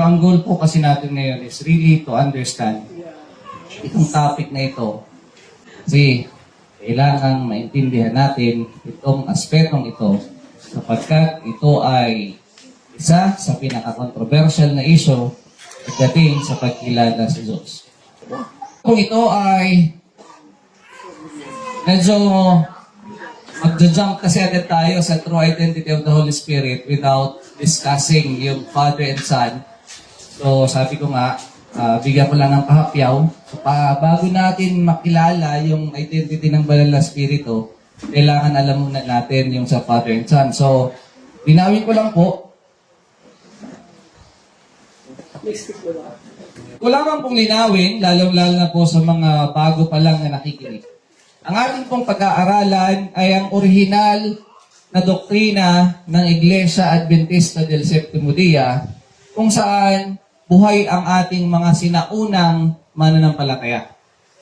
Pero ang goal po kasi natin ngayon is really to understand itong topic na ito. Kasi kailangang maintindihan natin itong aspetong ito sapagkat ito ay isa sa pinaka-controversial na issue pagdating sa pagkilala sa Diyos. Kung ito ay medyo magja-jump kasi agad tayo sa true identity of the Holy Spirit without discussing yung Father and Son. So sabi ko nga, bigyan ko lang ng kahapyaw. So bago natin makilala yung identity ng Banal na Espiritu, kailangan alam muna natin yung sa Father and Son. So, linawin ko lang po. Wala man pong linawin, lalong-lalo na po sa mga bago pa lang na nakikinig. Ang ating pong pag-aaralan ay ang orihinal na doktrina ng Iglesia Adventista del Séptimo Día, kung saan buhay ang ating mga sinaunang mananampalataya.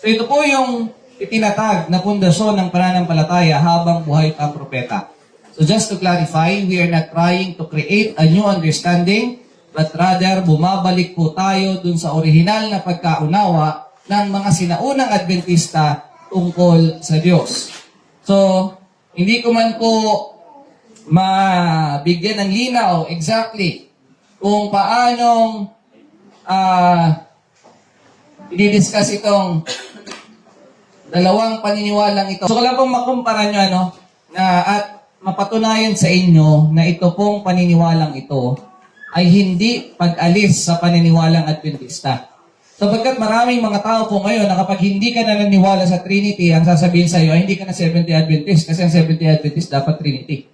So ito po yung itinatag na pundasyon ng pananampalataya habang buhay pa ang propeta. So just to clarify, we are not trying to create a new understanding, but rather bumabalik po tayo dun sa orihinal na pagkaunawa ng mga sinaunang Adventista tungkol sa Diyos. So, hindi ko man po mabigyan ng linaw exactly kung paanong i-discuss itong dalawang paniniwalang ito. So, ko lang pong makumpara nyo, at mapatunayan sa inyo na ito pong paniniwalang ito ay hindi pag-alis sa paniniwalang Adventista. Sapagkat maraming mga tao po ngayon na kapag hindi ka naniniwala sa Trinity, ang sasabihin sa iyo ay hindi ka na Seventh-day Adventist kasi ang Seventh-day Adventist dapat Trinity.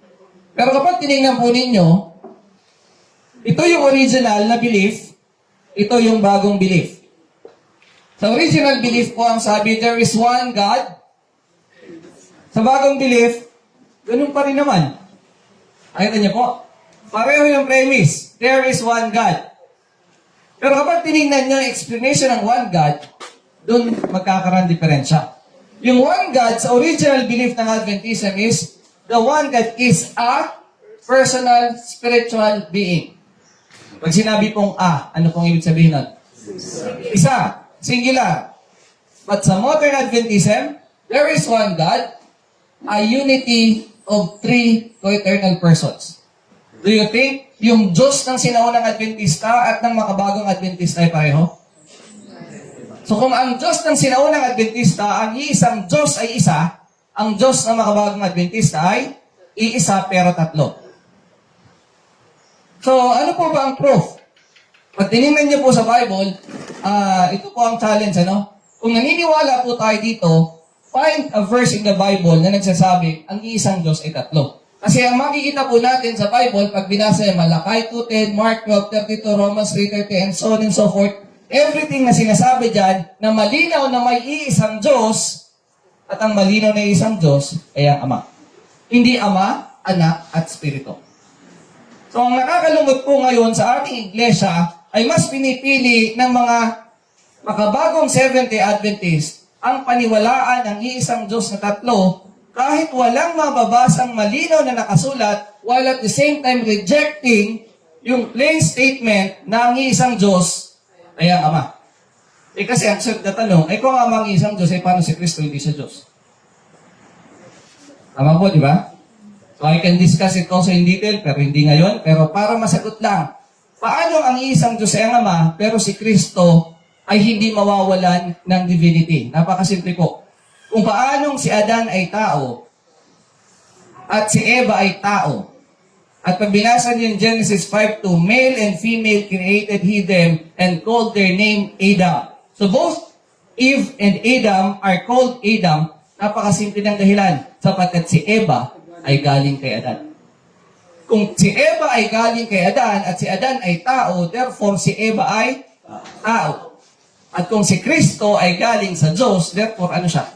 Pero kapag tinignan po ninyo, ito yung original na belief, ito yung bagong belief. Sa original belief po ang sabi, there is one God. Sa bagong belief, ganun pa rin naman. Ayun niyo po, pareho yung premise, there is one God. Pero kapag tinignan nyo ang explanation ng one God, doon magkakaroon diferensya. Yung one God sa original belief ng Adventism is, the one God is a personal spiritual being. Pag sinabi pong ano pong ibig sabihin nun? Isa. Singular. But sa modern Adventism, there is one God, a unity of three co-eternal persons. Do you think yung Diyos ng sinaunang Adventista at ng makabagong Adventista ay pareho? So kung ang Diyos ng sinaunang Adventista, ang iisang Diyos ay isa, ang Diyos ng makabagong Adventista ay iisa pero tatlo. So ano po ba ang proof? Pag tinignan niyo po sa Bible, ito po ang challenge, Kung naniniwala po tayo dito, find a verse in the Bible na nagsasabi, ang iisang Diyos ay tatlo. Kasi ang makikita po natin sa Bible, pag binasa yung Malakay 2:10, Mark 12:32, Romans 3:30, and so on and so forth, everything na sinasabi dyan, na malinaw na may iisang Diyos, at ang malinaw na isang Diyos ay ang Ama. Hindi Ama, Anak, at Espiritu. So ang nakakalungkot po ngayon sa ating iglesia, ay mas pinipili ng mga makabagong Seventh-day Adventist ang paniwalaan ng iisang Diyos na tatlo, kahit walang mababasang malinaw na nakasulat, while at the same time rejecting yung plain statement na ang iisang Diyos ay ang Ama. Kasi ang sunod na tanong, kung ang Ama ang iisang Diyos, paano si Kristo hindi siya Diyos? Tama po, di ba? So I can discuss it also in detail, pero hindi ngayon. Pero para masagot lang, paano ang iisang Diyos ay ang Ama, pero si Kristo ay hindi mawawalan ng divinity? Napakasimple po. Kung paanong si Adan ay tao at si Eva ay tao. At pag binasa niyo yung Genesis 5:2, male and female created he them and called their name Adam. So both Eve and Adam are called Adam. Napakasimple ng dahilan, sapagkat si Eva ay galing kay Adan. Kung si Eva ay galing kay Adan at si Adan ay tao, therefore si Eva ay tao. At kung si Kristo ay galing sa Diyos, therefore ano siya?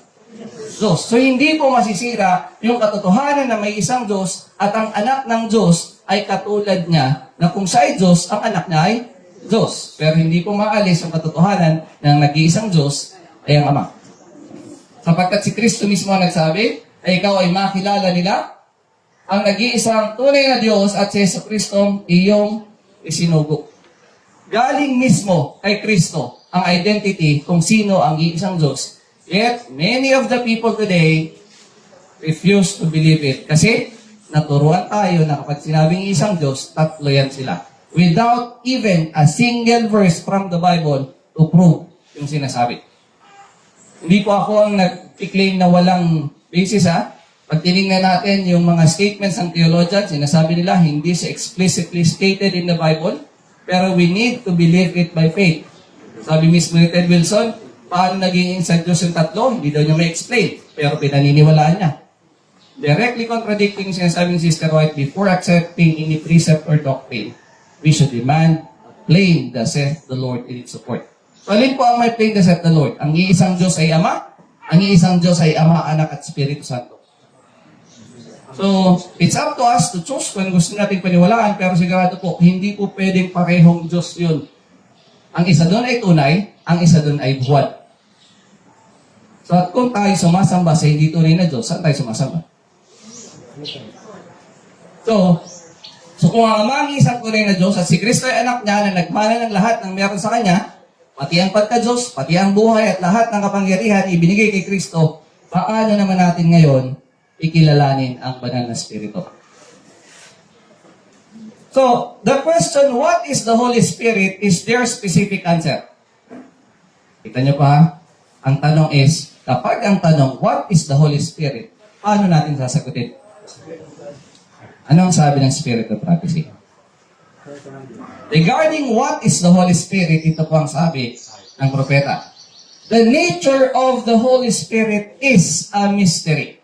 Diyos. So hindi po masisira yung katotohanan na may isang Diyos at ang anak ng Diyos ay katulad niya na kung siya ay Diyos, ang anak niya ay Diyos. Pero hindi po maalis yung katotohanan ng nag-iisang Diyos ay ang Ama. Sapagkat si Kristo mismo ang nagsabi, ay ikaw ay makilala nila ang nag-iisang tunay na Diyos at si Jesu Kristong iyong isinugo. galing mismo kay Kristo ang identity kung sino ang iisang Diyos. Yet, many of the people today refuse to believe it. Kasi, naturuan tayo na kapag sinabing isang Diyos, tatlo yan sila. Without even a single verse from the Bible to prove yung sinasabi. Hindi po ako ang nag-claim na walang basis, ha? Pag tinignan natin yung mga statements ng theologians, sinasabi nila, hindi siya explicitly stated in the Bible, pero we need to believe it by faith. Sabi mismo ni Ted Wilson, paano naging sa Diyos yung tatlo? Hindi daw niya ma-explain, pero pinaniniwalaan niya. Directly contradicting yung sinasabi ni Sister White, before accepting any precept or doctrine, we should demand plain the saith the Lord in its support. So, alin po ang may plain the saith the Lord? Ang iisang Diyos ay Ama, ang iisang Diyos ay Ama, Anak at Espiritu Santo. So, it's up to us to choose kung gusto natin paniwalaan, pero sigurado po, hindi po pwedeng parehong Diyos yun. Ang isa doon ay tunay, ang isa doon ay buwan. So, at kung tayo sumasamba sa hindi tunay na Diyos, saan tayo sumasamba? So kung ang Ama ang isang tunay na Diyos, at si Kristo ay anak niya na nagmana ng lahat ng meron sa Kanya, pati ang pagka-Diyos, pati ang buhay at lahat ng kapangyarihan ibinigay kay Kristo, paano naman natin ngayon ikilalanin ang banal na Espiritu? So, the question, what is the Holy Spirit, is their specific answer. Kita niyo pa, ang tanong is, kapag ang tanong, what is the Holy Spirit, paano natin sasagutin? Ano ang sabi ng Spirit of Prophecy? Regarding what is the Holy Spirit, ito po ang sabi ng propeta. The nature of the Holy Spirit is a mystery.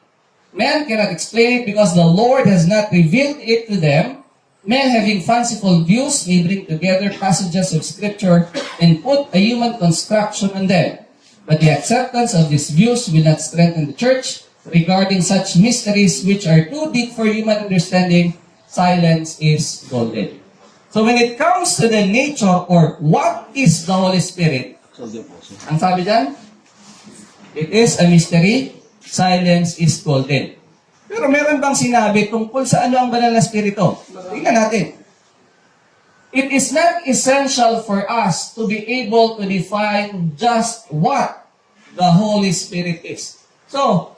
Men cannot explain it because the Lord has not revealed it to them. Men having fanciful views may bring together passages of Scripture and put a human construction on them. But the acceptance of these views will not strengthen the church. Regarding such mysteries which are too deep for human understanding, silence is golden. So when it comes to the nature or what is the Holy Spirit, ang sabi dyan, it is a mystery, silence is golden. Pero meron bang sinabi tungkol sa ano ang banal na Espiritu? Tingnan natin. It is not essential for us to be able to define just what the Holy Spirit is. So,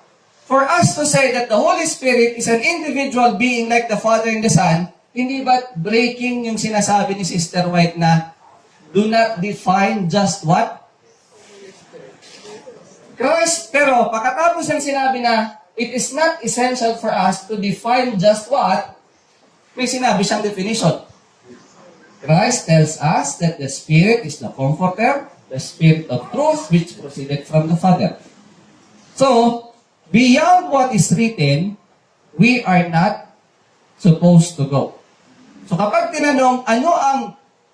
for us to say that the Holy Spirit is an individual being like the Father and the Son, hindi ba breaking yung sinasabi ni Sister White na do not define just what? Christ, pero pagkatapos ng sinabi na it is not essential for us to define just what, may sinabi siyang definition. Christ tells us that the Spirit is the Comforter, the Spirit of truth which proceeded from the Father. So, beyond what is written, we are not supposed to go. So kapag tinanong, ano ang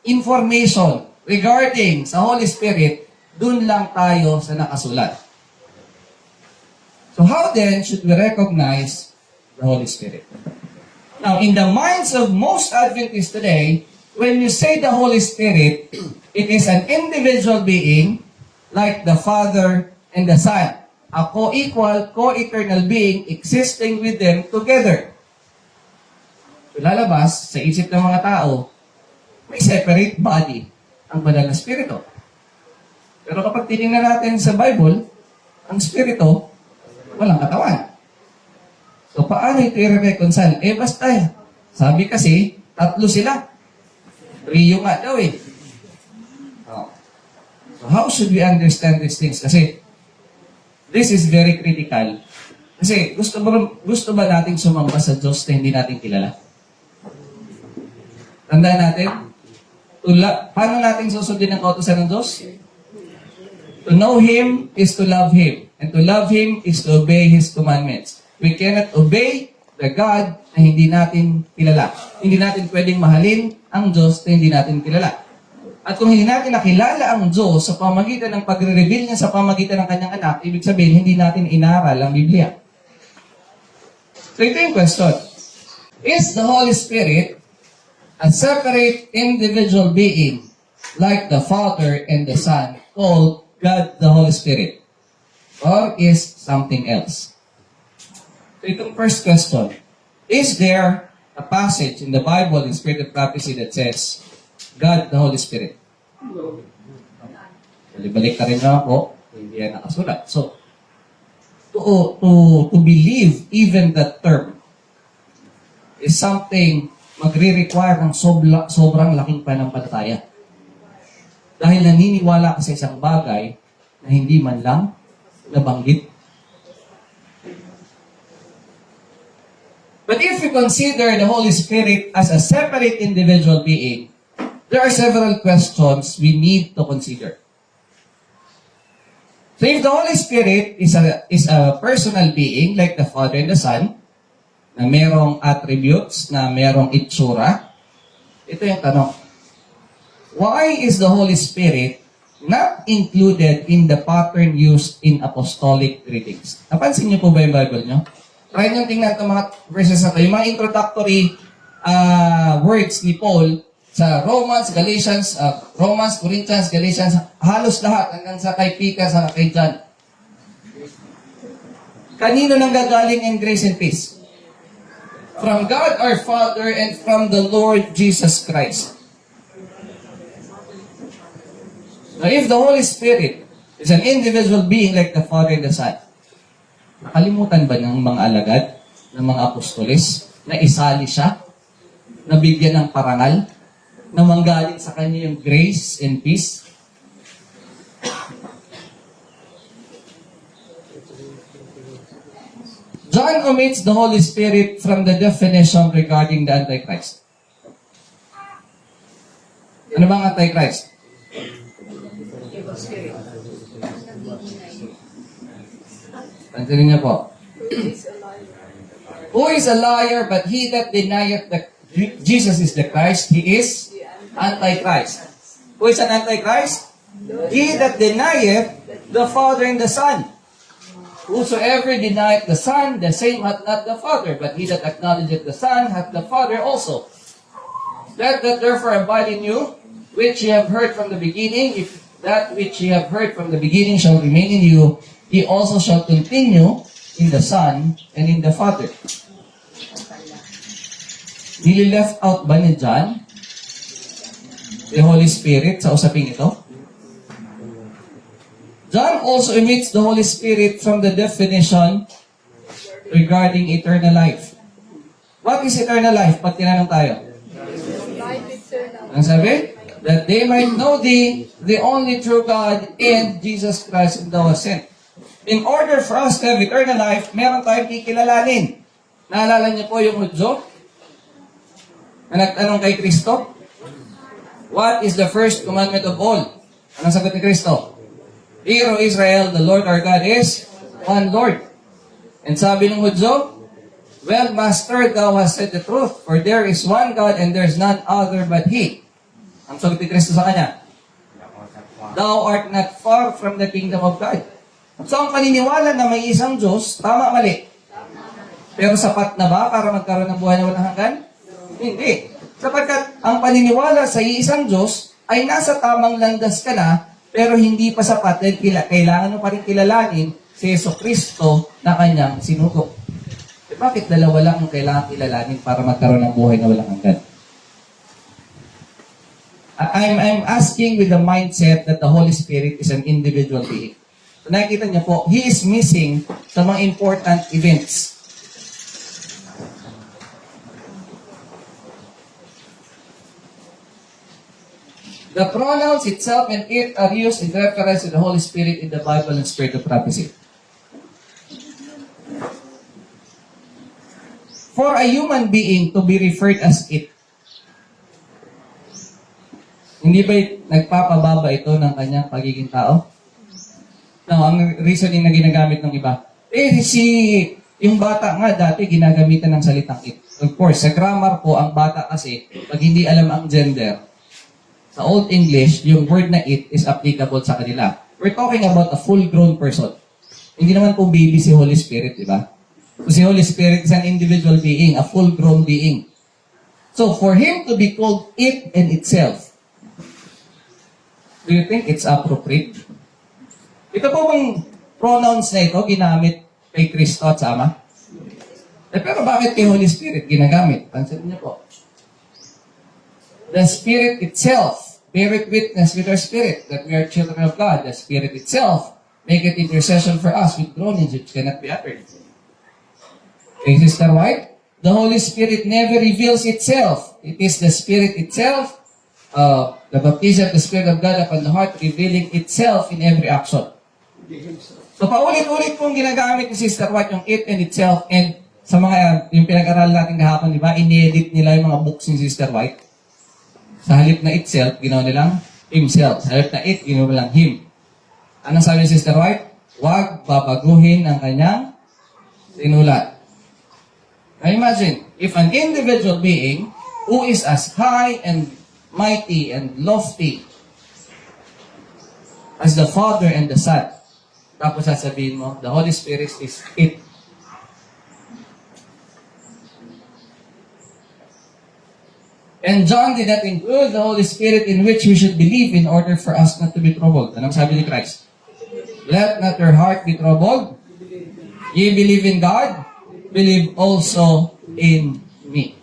information regarding sa Holy Spirit, dun lang tayo sa nakasulat. So how then should we recognize the Holy Spirit? Now, in the minds of most Adventists today, when you say the Holy Spirit, it is an individual being like the Father and the Son. A co-equal, co-eternal being existing with them together. So, lalabas sa isip ng mga tao, may separate body ang banal na Espiritu. Pero kapag tinignan natin sa Bible, ang Espiritu, walang katawan. So, paano ito i-reconcile? Basta, sabi kasi, tatlo sila. Trio nga daw eh. So, how should we understand these things? Kasi, this is very critical. Kasi gusto ba nating sumamba sa Diyos na hindi natin kilala? Tandaan natin, paano natin susundin ang kautusan ng Diyos? To know Him is to love Him. And to love Him is to obey His commandments. We cannot obey the God na hindi natin kilala. Hindi natin pwedeng mahalin ang Diyos na hindi natin kilala. At kung hindi natin nakilala ang Diyos sa pamagitan ng pagre-reveal niya sa pamagitan ng kanyang anak, ibig sabihin, hindi natin inaral ang Biblia. So ito yung question. Is the Holy Spirit a separate individual being like the Father and the Son called God the Holy Spirit? Or is something else? So itong first question. Is there a passage in the Bible in Spirit of Prophecy that says God the Holy Spirit? Balik ka rin na ako, hindi yan nakasulat. So, to believe even that term is something magre-require ng sobrang laking pananampalataya. Dahil naniniwala ka sa isang bagay na hindi man lang nabanggit. But if we consider the Holy Spirit as a separate individual being, there are several questions we need to consider. So if the Holy Spirit is a personal being like the Father and the Son, na merong attributes, na merong itsura, ito yung tanong. Why is the Holy Spirit not included in the pattern used in apostolic greetings? Napansin niyo po ba yung Bible niyo? Try nyo tingnan itong mga verses na ito. Yung mga introductory words ni Paul sa Romans, Galatians, Corinthians, Galatians, halos lahat hanggang sa kay Pika, sa kay John. Kanino nang gagaling in grace and peace? From God our Father and from the Lord Jesus Christ. Now, if the Holy Spirit is an individual being like the Father and the Son, nakalimutan ba ng mga alagad, ng mga apostoles, na isali siya, na bigyan ng parangal, na manggaling sa kanya yung grace and peace? John omits the Holy Spirit from the definition regarding the Antichrist. Ano bang Antichrist? Pansinin niyo po. Who is a liar but he that denieth that Jesus is the Christ, he is Antichrist. Who is an Antichrist? He that denieth the Father and the Son. Whosoever denieth the Son, the same hath not the Father, but he that acknowledgeth the Son hath the Father also. That therefore abide in you, which ye have heard from the beginning, if that which ye have heard from the beginning shall remain in you, he also shall continue in the Son and in the Father. Nili-left out ba ni John the Holy Spirit sa usaping ito? John also omits the Holy Spirit from the definition regarding eternal life. What is eternal life? Pag tinanong tayo. Ang sabi? That they might know thee, the only true God, and Jesus Christ whom thou hast sent. In order for us to have eternal life, meron tayong kikilalanin. Naalala niyo po yung Hudyo? Na nagtanong kay Kristo? What is the first commandment of all? Anong sagot ni Kristo? Hear, O Israel, the Lord our God is one Lord. And sabi ng Hudyo, well, Master, thou hast said the truth, for there is one God and there is none other but He. Ang sagot ni Kristo sa kanya, thou art not far from the kingdom of God. So, ang paniniwala na may isang Diyos, tama, mali. Pero sapat na ba para magkaroon ng buhay na walang hanggan? Hindi. Sapagkat ang paniniwala sa isang Diyos ay nasa tamang landas ka na, pero hindi pa sapat dahil kailangan mo pa rin kilalanin si Jesucristo na kanyang sinugo. E bakit dalawa lang ang kailangan kilalanin para magkaroon ng buhay na walang hanggan? I'm asking with the mindset that the Holy Spirit is an individual being. So nakikita niyo po, He is missing sa mga important events. The pronouns itself and it are used in reference to the Holy Spirit in the Bible and Spirit of prophecy. For a human being to be referred as it, hindi ba nagpapababa ito ng kanyang pagiging tao? No, ang reasoning na ginagamit ng iba. Yung bata nga dati ginagamitan ng salitang it. Of course, sa grammar po, ang bata kasi, pag hindi alam ang gender, sa Old English, yung word na it is applicable sa kanila. We're talking about a full-grown person. Hindi naman po baby si Holy Spirit, di ba? So si Holy Spirit is an individual being, a full-grown being. So for Him to be called it and itself, do you think it's appropriate? Ito po bang pronouns na ito ginamit kay Kristo at sa Ama? Pero bakit kay Holy Spirit ginagamit? Pansin niyo po. The Spirit itself beareth witness with our spirit that we are children of God. The Spirit itself maketh intercession for us with groanings which cannot be uttered. Okay, Sister White? The Holy Spirit never reveals itself. It is the Spirit itself, the baptism of the Spirit of God upon the heart, revealing itself in every action. So, paulit-ulit pong ginagamit ni Sister White yung it and itself, and sa mga, yung pinag-aral natin kahapon, di ba, in-edit nila yung mga books ni Sister White. Sa halip na itself, ginawa nilang himself. Sa halip na it, ginawa nilang him. Anong sabi ni Sister White? Huwag babaguhin ang kanyang sinulat. Now imagine, if an individual being who is as high and mighty and lofty as the Father and the Son, tapos sasabihin mo, the Holy Spirit is it. And John did not include the Holy Spirit in which we should believe in order for us not to be troubled. Anong sabi ni Christ? Let not your heart be troubled. Ye believe in God, believe also in me.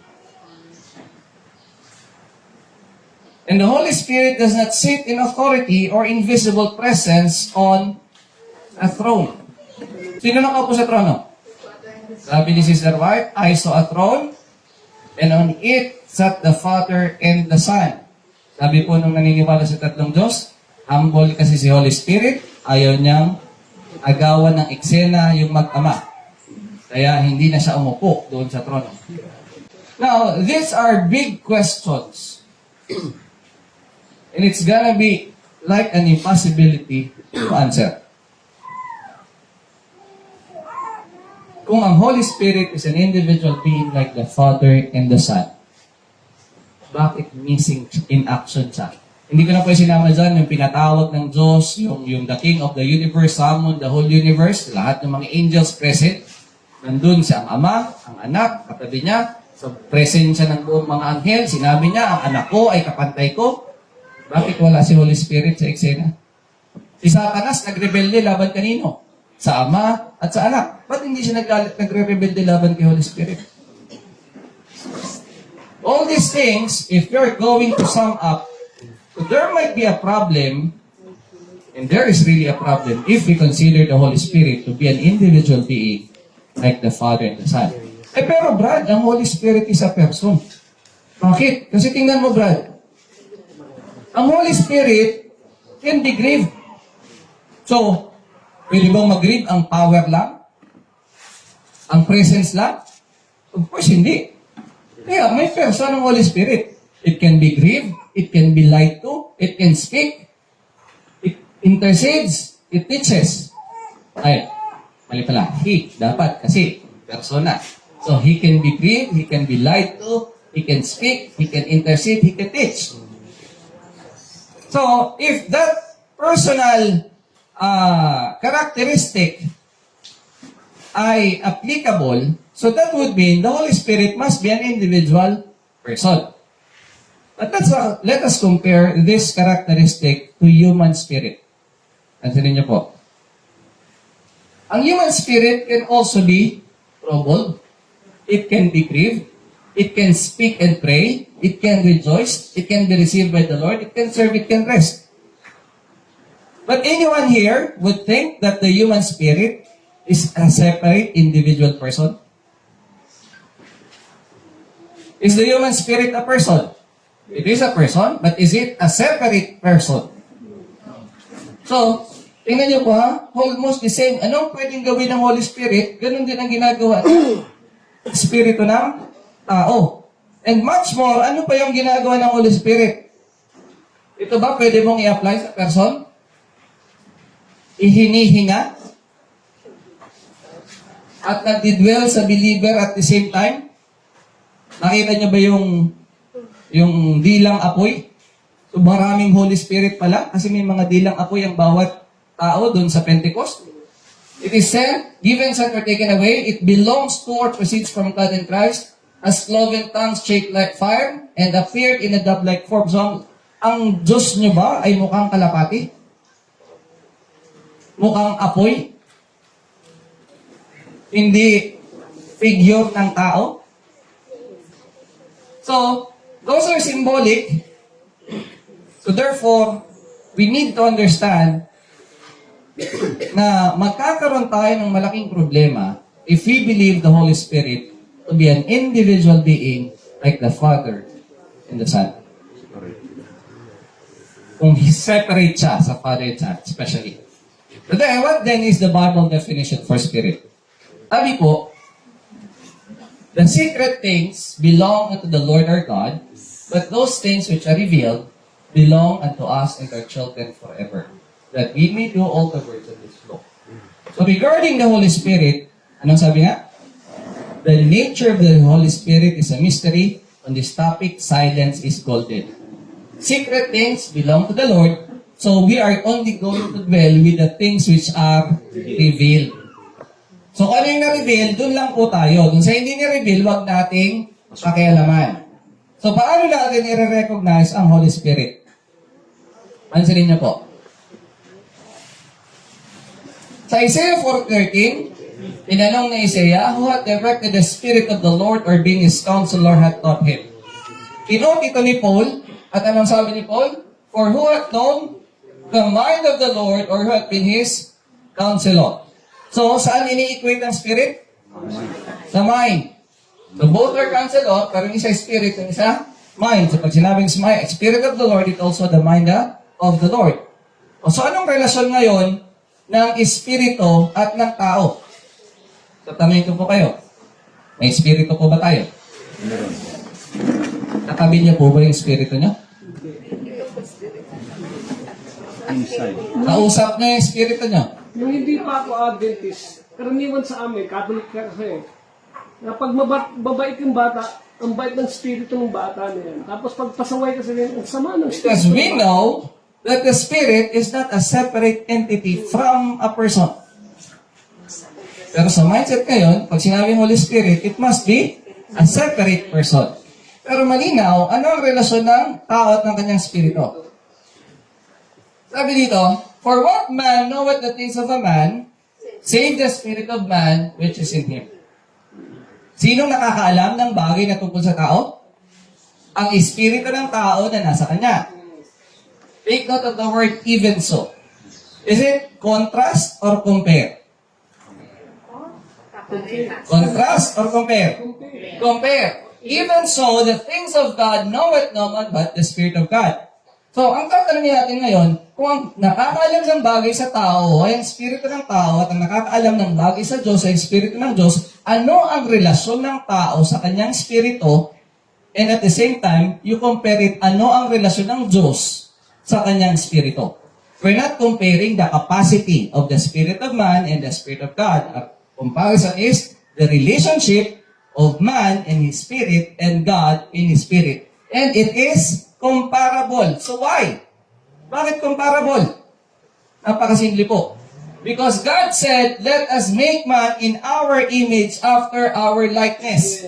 And the Holy Spirit does not sit in authority or invisible presence on a throne. Sino nakaupo sa trono? Sabi ni Sister White, I saw a throne, and on it sat the Father and the Son. Sabi po nung naniniwala sa tatlong Diyos, humble kasi si Holy Spirit, ayaw niyang agawan ng eksena yung mag-ama. Kaya hindi na siya umupo doon sa trono. Now, these are big questions. And it's gonna be like an impossibility to answer. Kung ang Holy Spirit is an individual being like the Father and the Son, bakit missing in action siya? Hindi ko na po sinama dyan, yung pinatawag ng Diyos, yung the King of the universe, summon the whole universe, lahat ng mga angels present, nandun siya ang Ama, ang Anak, katabi niya, so present siya ng buong mga anghel, sinabi niya, ang anak ko ay kapantay ko. Bakit wala si Holy Spirit sa eksena? Si Satanas, nagrebelde laban kanino? Sa Ama at sa Anak. Ba't hindi siya nagre-rebelde laban kay Holy Spirit? All these things, if you're going to sum up, so there might be a problem, and there is really a problem, if we consider the Holy Spirit to be an individual being, like the Father and the Son. Eh pero Brad, ang Holy Spirit is a person. Bakit? Kasi tingnan mo Brad, ang Holy Spirit can be grieved. So, pwede bang mag-grieve ang power lang? Ang presence lang? Of course, hindi. Kaya may person ng Holy Spirit. It can be grieved, it can be lied to, it can speak, it intercedes, it teaches. Ay, mali pala. He, dapat, kasi persona. So, he can be grieved, he can be lied to, he can speak, he can intercede, he can teach. So, if that personal characteristic ay applicable, so that would mean the Holy Spirit must be an individual person. But let us compare this characteristic to human spirit. Ansinin niyo po. Ang human spirit can also be troubled. It can be grieved. It can speak and pray. It can rejoice. It can be received by the Lord. It can serve. It can rest. But anyone here would think that the human spirit is a separate individual person? Is the human spirit a person? It is a person, but is it a separate person? So, tingnan niyo po ha, almost the same. Anong pwedeng gawin ng Holy Spirit? Ganun din ang ginagawa ng Espiritu ng tao. And much more, ano pa yung ginagawa ng Holy Spirit? Ito ba pwede mong i-apply sa person? Ihinihinga? At nagdidwell sa believer at the same time? Nakita niyo ba yung dilang apoy? So maraming Holy Spirit pala kasi may mga dilang apoy ang bawat tao doon sa Pentecost. It is said, given, sent, or taken away, it belongs to or proceeds from God in Christ, as cloven tongues shaped like fire, and appeared in a dove-like form. So, ang Diyos nyo ba ay mukhang kalapati? Mukhang apoy? Hindi figure ng tao? So, those are symbolic So therefore, we need to understand na magkakaroon tayo ng malaking problema if we believe the Holy Spirit to be an individual being like the Father and the Son. Kung separate siya sa Father and Son, especially. But then, what then is the Bible definition for Spirit? Sabi po, the secret things belong unto the Lord our God, but those things which are revealed belong unto us and our children forever, that we may do all the words of this law. So regarding the Holy Spirit, anong sabi nga? The nature of the Holy Spirit is a mystery. On this topic, silence is golden. Secret things belong to the Lord, so we are only going to dwell with the things which are revealed. So kung ano yung na-reveal, dun lang po tayo. Dun sa hindi na-reveal, wag nating pakialaman. So paano natin i-recognize ang Holy Spirit? Pansinin niyo po. Sa Isaiah 4:13, tinanong ni Isaiah, who hath directed the Spirit of the Lord, or being his counselor hath taught him? Kinote ito ni Paul, at anong sabi ni Paul? For who hath known the mind of the Lord, or who hath been his counselor? So, saan ini-equate ang Spirit? Sa mind. So, both are counselor, pero yung isa Spirit, yung isa mind. So, pag sinabing Spirit of the Lord, it also the mind of the Lord. So, anong relasyon ngayon ng Espiritu at ng tao? So, tanongin ko po kayo. May Espiritu po ba tayo? Katabi niyo po ba yung Espiritu niyo? Inside. Kausap niyo yung Espiritu niyo? Nung hindi pa ako Adventist, karaniwan sa amin, Catholic kasi, na pag mabait yung bata, ang bait ng spirito ng bata na yan. Tapos pag pasaway kasi yan, ang sama ng spirito. Because we know that the Spirit is not a separate entity from a person. Pero sa mindset ngayon, pag sinabing Holy Spirit, it must be a separate person. Pero malinaw, ano ang relasyon ng tao at ng kanyang spirito? Sabi dito, for what man knoweth the things of a man, save the spirit of man which is in him. Sinong nakakaalam ng bagay na tungkol sa tao? Ang espiritu ng tao na nasa kanya. Take note of the word even so. Is it contrast or compare? Contrast or compare? Compare. Even so, the things of God knoweth no man but the Spirit of God. So, ang tatanungin natin ngayon, kung ang nakakaalam ng bagay sa tao ay ang Espiritu ng tao at ang nakakaalam ng bagay sa Diyos ay ang Espiritu ng Diyos, ano ang relasyon ng tao sa kanyang Espiritu? And at the same time, you compare it, ano ang relasyon ng Diyos sa kanyang Espiritu? We're not comparing the capacity of the Spirit of man and the Spirit of God. A comparison is the relationship of man and his spirit and God in his spirit. And it is comparable. So why? Bakit comparable? Napakasimple po. Because God said, let us make man in our image after our likeness.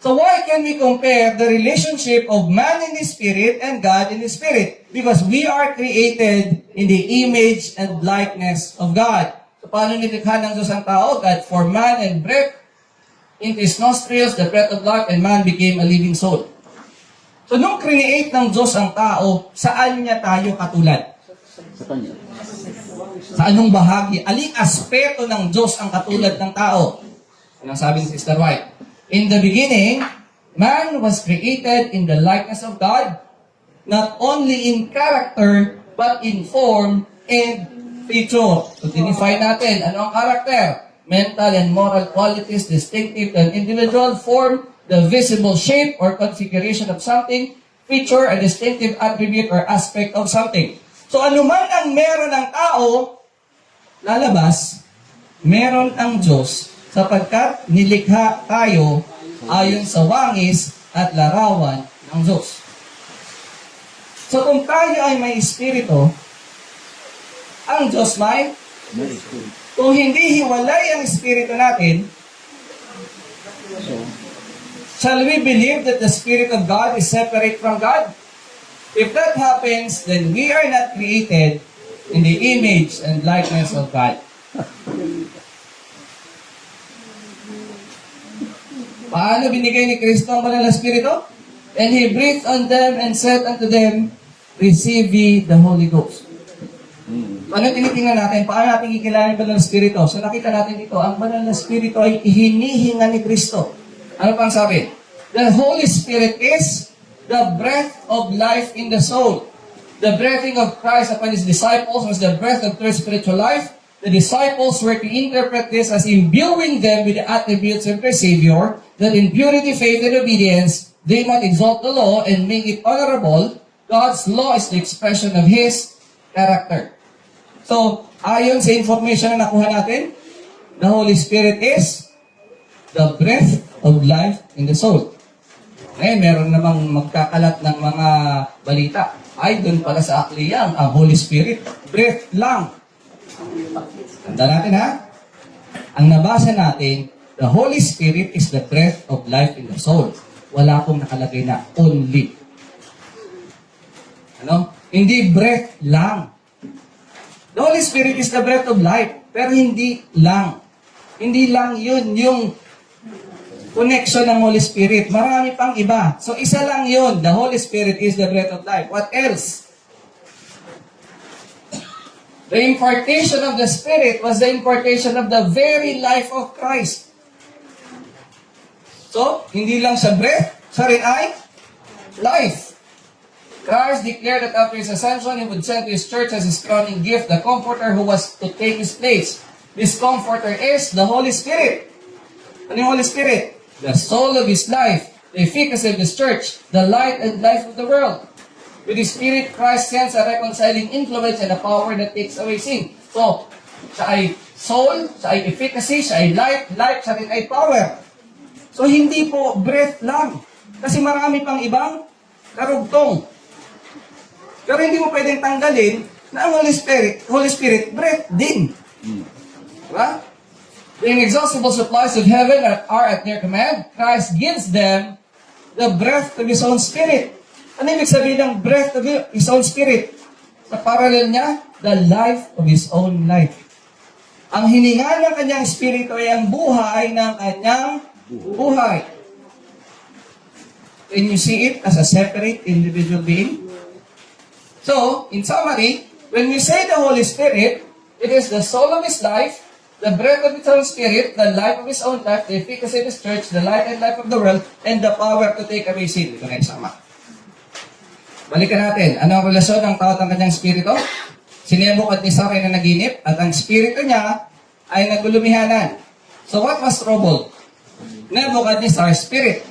So why can we compare the relationship of man in his spirit and God in his spirit? Because we are created in the image and likeness of God. So paano nilikha ng Diyos ang tao? God formed man and breathed into his nostrils the breath of life, and man became a living soul. So nung create ng Diyos ang tao, saan niya tayo katulad? Sa kanya. Sa anong bahagi? Aling aspeto ng Diyos ang katulad ng tao? Yan ang sabi ni Sister White. In the beginning, man was created in the likeness of God, not only in character, but in form and feature. So, dinify natin, ano ang character? Mental and moral qualities distinctive to an individual, form, the visible shape or configuration of something, feature, a distinctive attribute or aspect of something. So, anuman ang meron ng tao, lalabas, meron ang Diyos sapagkat nilikha tayo ayon sa wangis at larawan ng Diyos. So kung tayo ay may espiritu, ang Diyos may, kung hindi hiwalay ang espiritu natin, shall we believe that the Spirit of God is separate from God? If that happens, then we are not created in the image and likeness of God. Paano binigay ni Kristo ang Banal na Espiritu? And He breathed on them and said unto them, receive ye the Holy Ghost. Ano tinitingnan natin? Paano natin kikilala yung banal na Espiritu? So nakita natin dito, ang banal na Espiritu ay hinihinga ni Kristo. Ano pang sabi? The Holy Spirit is the breath of life in the soul. The breathing of Christ upon His disciples was the breath of their spiritual life. The disciples were to interpret this as imbuing them with the attributes of their Savior, that in purity, faith, and obedience, they might exalt the law and make it honorable. God's law is the expression of His character. So, ayon sa information na nakuha natin, the Holy Spirit is the breath of life in the soul. Ngayon, meron namang magkakalat ng mga balita. Ay, doon pala sa Akliyang, ang Holy Spirit, breath lang. Tanda natin ha? Ang nabasa natin, the Holy Spirit is the breath of life in the soul. Wala pong nakalagay na only. Ano? Hindi breath lang. The Holy Spirit is the breath of life, pero hindi lang. Hindi lang yun, yung connection ng Holy Spirit. Marami pang iba. So, isa lang yun. The Holy Spirit is the breath of life. What else? The impartation of the Spirit was the impartation of the very life of Christ. So, hindi lang sa breath, sa rin ay life. Christ declared that after His ascension, He would send to His church as His crowning gift, the Comforter who was to take His place. This Comforter is the Holy Spirit. Ano yung Holy Spirit? The soul of His life, the efficacy of His church, the light and life of the world. With His Spirit, Christ sends a reconciling influence and a power that takes away sin. So, siya ay soul, siya ay efficacy, siya ay light, siya rin ay power. So, hindi po breath lang. Kasi marami pang ibang karugtong. Pero hindi mo pwedeng tanggalin na ang Holy Spirit, breath din. Diba? The inexhaustible supplies of heaven are at their command. Christ gives them the breath of His own Spirit. Ano ibig sabihin ng breath of His own Spirit? Sa parallel niya, the life of His own life. Ang hininga ng kanyang Espiritu ay ang buhay ng kanyang buhay. Can you see it as a separate individual being? So, in summary, when we say the Holy Spirit, it is the soul of His life, the breath of His own Spirit, the life of His own life, the efficacy of His church, the light and life of the world, and the power to take away sin. Ito na yung sama. Balikan natin. Ano ang relasyon ng tao at ang kanyang spirito? Si Nebuchadnezzar ay na naginip at ang spirito niya ay nagulumihanan. So what was troubled? Nebuchadnezzar's spirit.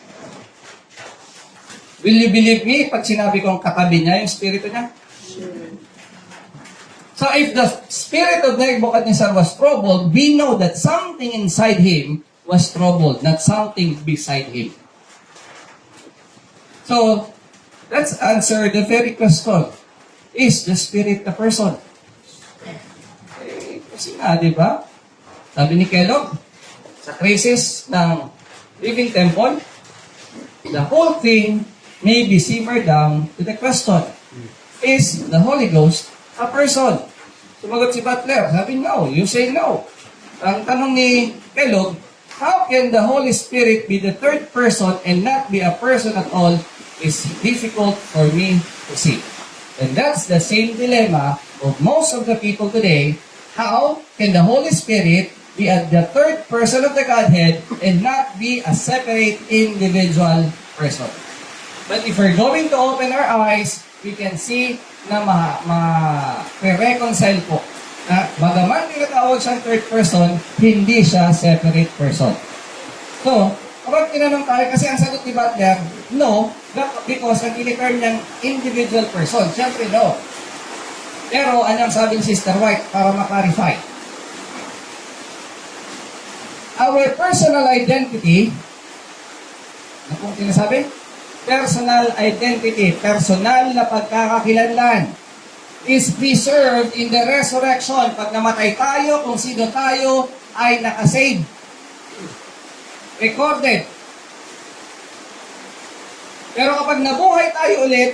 Will you believe me pag sinabi kong katabi niya yung spirito niya? So if the spirit of Nebuchadnezzar was troubled, we know that something inside him was troubled, not something beside him. So, let's answer the very question. Is the spirit a person? Kasi nga, di ba? Sabi ni Kellogg, sa crisis ng Living Temple, the whole thing may be simmered down to the question, is the Holy Ghost a person? Sumagot si Butler, sabi no, you say no. Ang tanong ni Kellogg, how can the Holy Spirit be the third person and not be a person at all is difficult for me to see. And that's the same dilemma of most of the people today. How can the Holy Spirit be the third person of the Godhead and not be a separate individual person? But if we're going to open our eyes, we can see na ma-reconcile po na bagaman tinatawag siyang third person, hindi siya separate person. So, kapag tinanong tayo, kasi ang sagot ni Butler, no, because ang in-term niyang individual person. Siyempre, no. Pero, anong sabi ni Sister White para ma-clarify? Our personal identity, ano pong tinasabi? Personal identity, personal na pagkakakilanlan is preserved in the resurrection. Pag namatay tayo, kung sino tayo, ay nakasave. Recorded. Pero kapag nabuhay tayo ulit,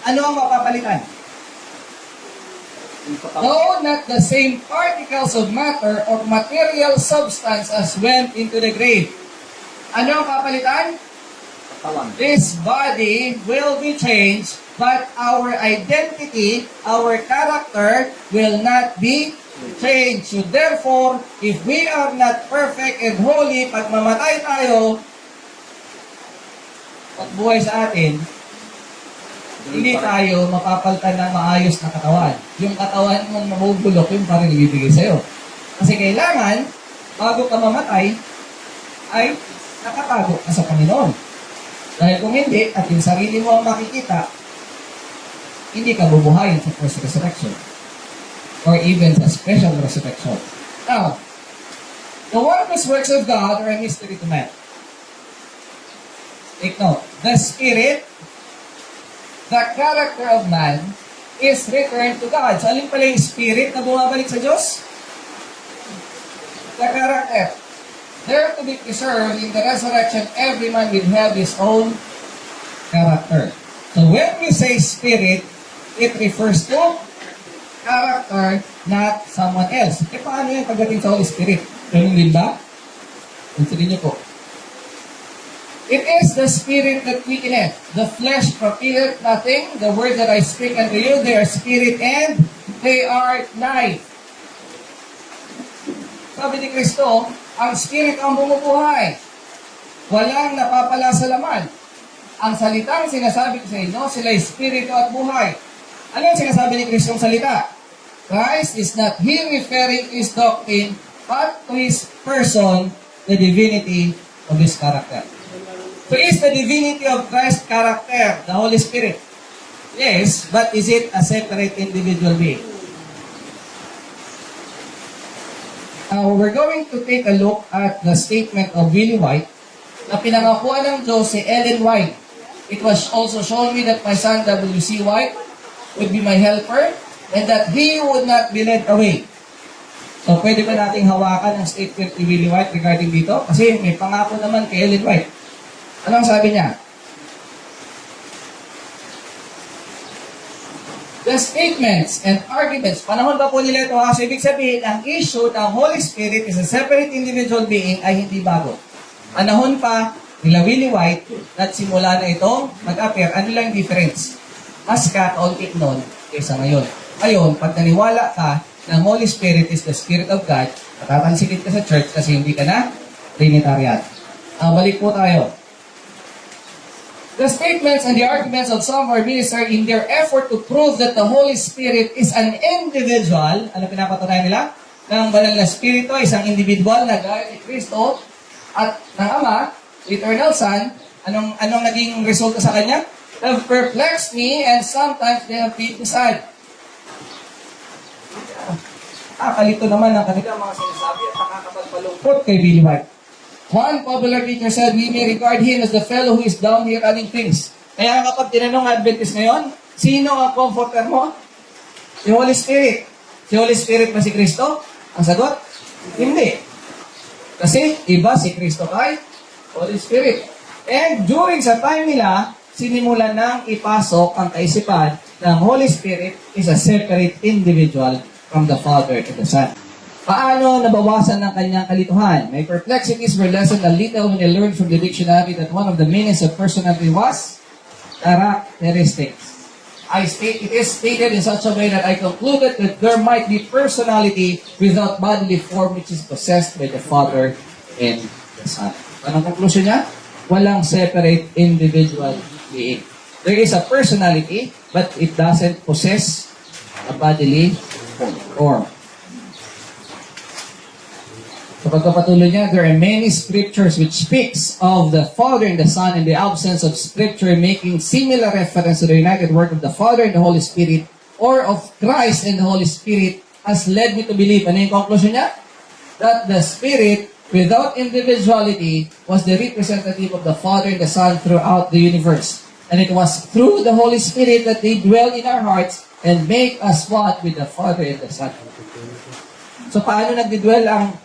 ano ang mapapalitan? No, not the same particles of matter or material substance as went into the grave. Ano ang papalitan? This body will be changed, but our identity, our character will not be changed. So therefore, if we are not perfect and holy, pag mamatay tayo, pagbuhay sa atin, hindi tayo mapapaltan ng maayos na katawan. Yung katawan mong mabubulok, yung pa rin ibibigay sa'yo. Kasi kailangan, bago ka mamatay, ay nakatago ka sa Panginoon. Dahil kung hindi, at yung sarili mo ang makikita, hindi ka bubuhayin sa first resurrection. Or even sa special resurrection. Now, the wondrous works of God are a mystery to man. Take note. The Spirit, the character of man, is returned to God. So, alin pala yung Spirit na bumabalik sa Diyos? The character. There to be preserved in the resurrection, every man will have his own character. So, when we say Spirit, it refers to character, not someone else. E paano yan pagdating sa Holy Spirit? Ganun din ba? Consider niyo po. It is the Spirit that quickeneth. The flesh profiteth nothing. The words that I speak unto you, they are spirit and they are life. Sabi ni Kristo, ang Spirit ang bumubuhay. Walang napapala sa laman. Ang salitang sinasabi ko sa inyo, sila Espiritu at buhay. Ano yung sinasabi ni Kristo ang salita? Christ is not He referring to His doctrine, but to His person, the divinity of His character. So is the divinity of Christ's character the Holy Spirit? Yes, but is it a separate individual being? Now, we're going to take a look at the statement of Willie White na pinangakuan ng Diyos si Ellen White. It was also shown me that my son W.C. White would be my helper and that he would not be led away. So, pwede ba nating hawakan ang statement ni Willie White regarding dito? Kasi may pangako naman kay Ellen White. Anong sabi niya? The statements and arguments, panahon pa po nila ito ha? So, ibig sabihin, ang issue ng Holy Spirit is a separate individual being ay hindi bago. Panahon pa nila Willie White at simula na itong mag-appear, ano lang difference? Mas kakaunti nun kaysa ngayon. Ngayon, pag naniwala ka na Holy Spirit is the Spirit of God, matatansikit ka sa church kasi hindi ka na Trinitarian. Balik po tayo. The statements and the arguments of some of our ministers in their effort to prove that the Holy Spirit is an individual, ano pinapatunayan nila? Ng banal na Espiritu, isang individual na gaya ni Kristo, at ng Ama, Eternal Son, anong naging resulta sa Kanya? Have perplexed me and sometimes they have beat me aside. Kalito naman ang kanilang mga sinasabi at nakakapagpalungkot kay Billy White. One popular teacher said, we may regard him as the fellow who is down here running things. Kaya kapag tinanong Adventist ngayon, sino ang comforter mo? Si Holy Spirit. Si Holy Spirit ba si Kristo? Ang sagot? Hindi. Kasi iba si Kristo kay Holy Spirit. And during sa time nila, sinimulan nang ipasok ang kaisipan ng Holy Spirit is a separate individual from the Father and the Son. Paano nabawasan ng kanyang kalituhan? My perplexities were lessened a little when I learned from the dictionary that one of the meanings of personality was characteristics. It is stated in such a way that I concluded that there might be personality without bodily form which is possessed by the Father and the Son. Anong conclusion niya? Walang separate individual being. There is a personality, but it doesn't possess a bodily form. Sa pagpapatuloy niya, there are many scriptures which speaks of the Father and the Son in the absence of scripture making similar reference to the united work of the Father and the Holy Spirit or of Christ and the Holy Spirit has led me to believe. Ano yung conclusion niya? That the Spirit, without individuality, was the representative of the Father and the Son throughout the universe. And it was through the Holy Spirit that they dwell in our hearts and make us one with the Father and the Son. So paano nagdidwell ang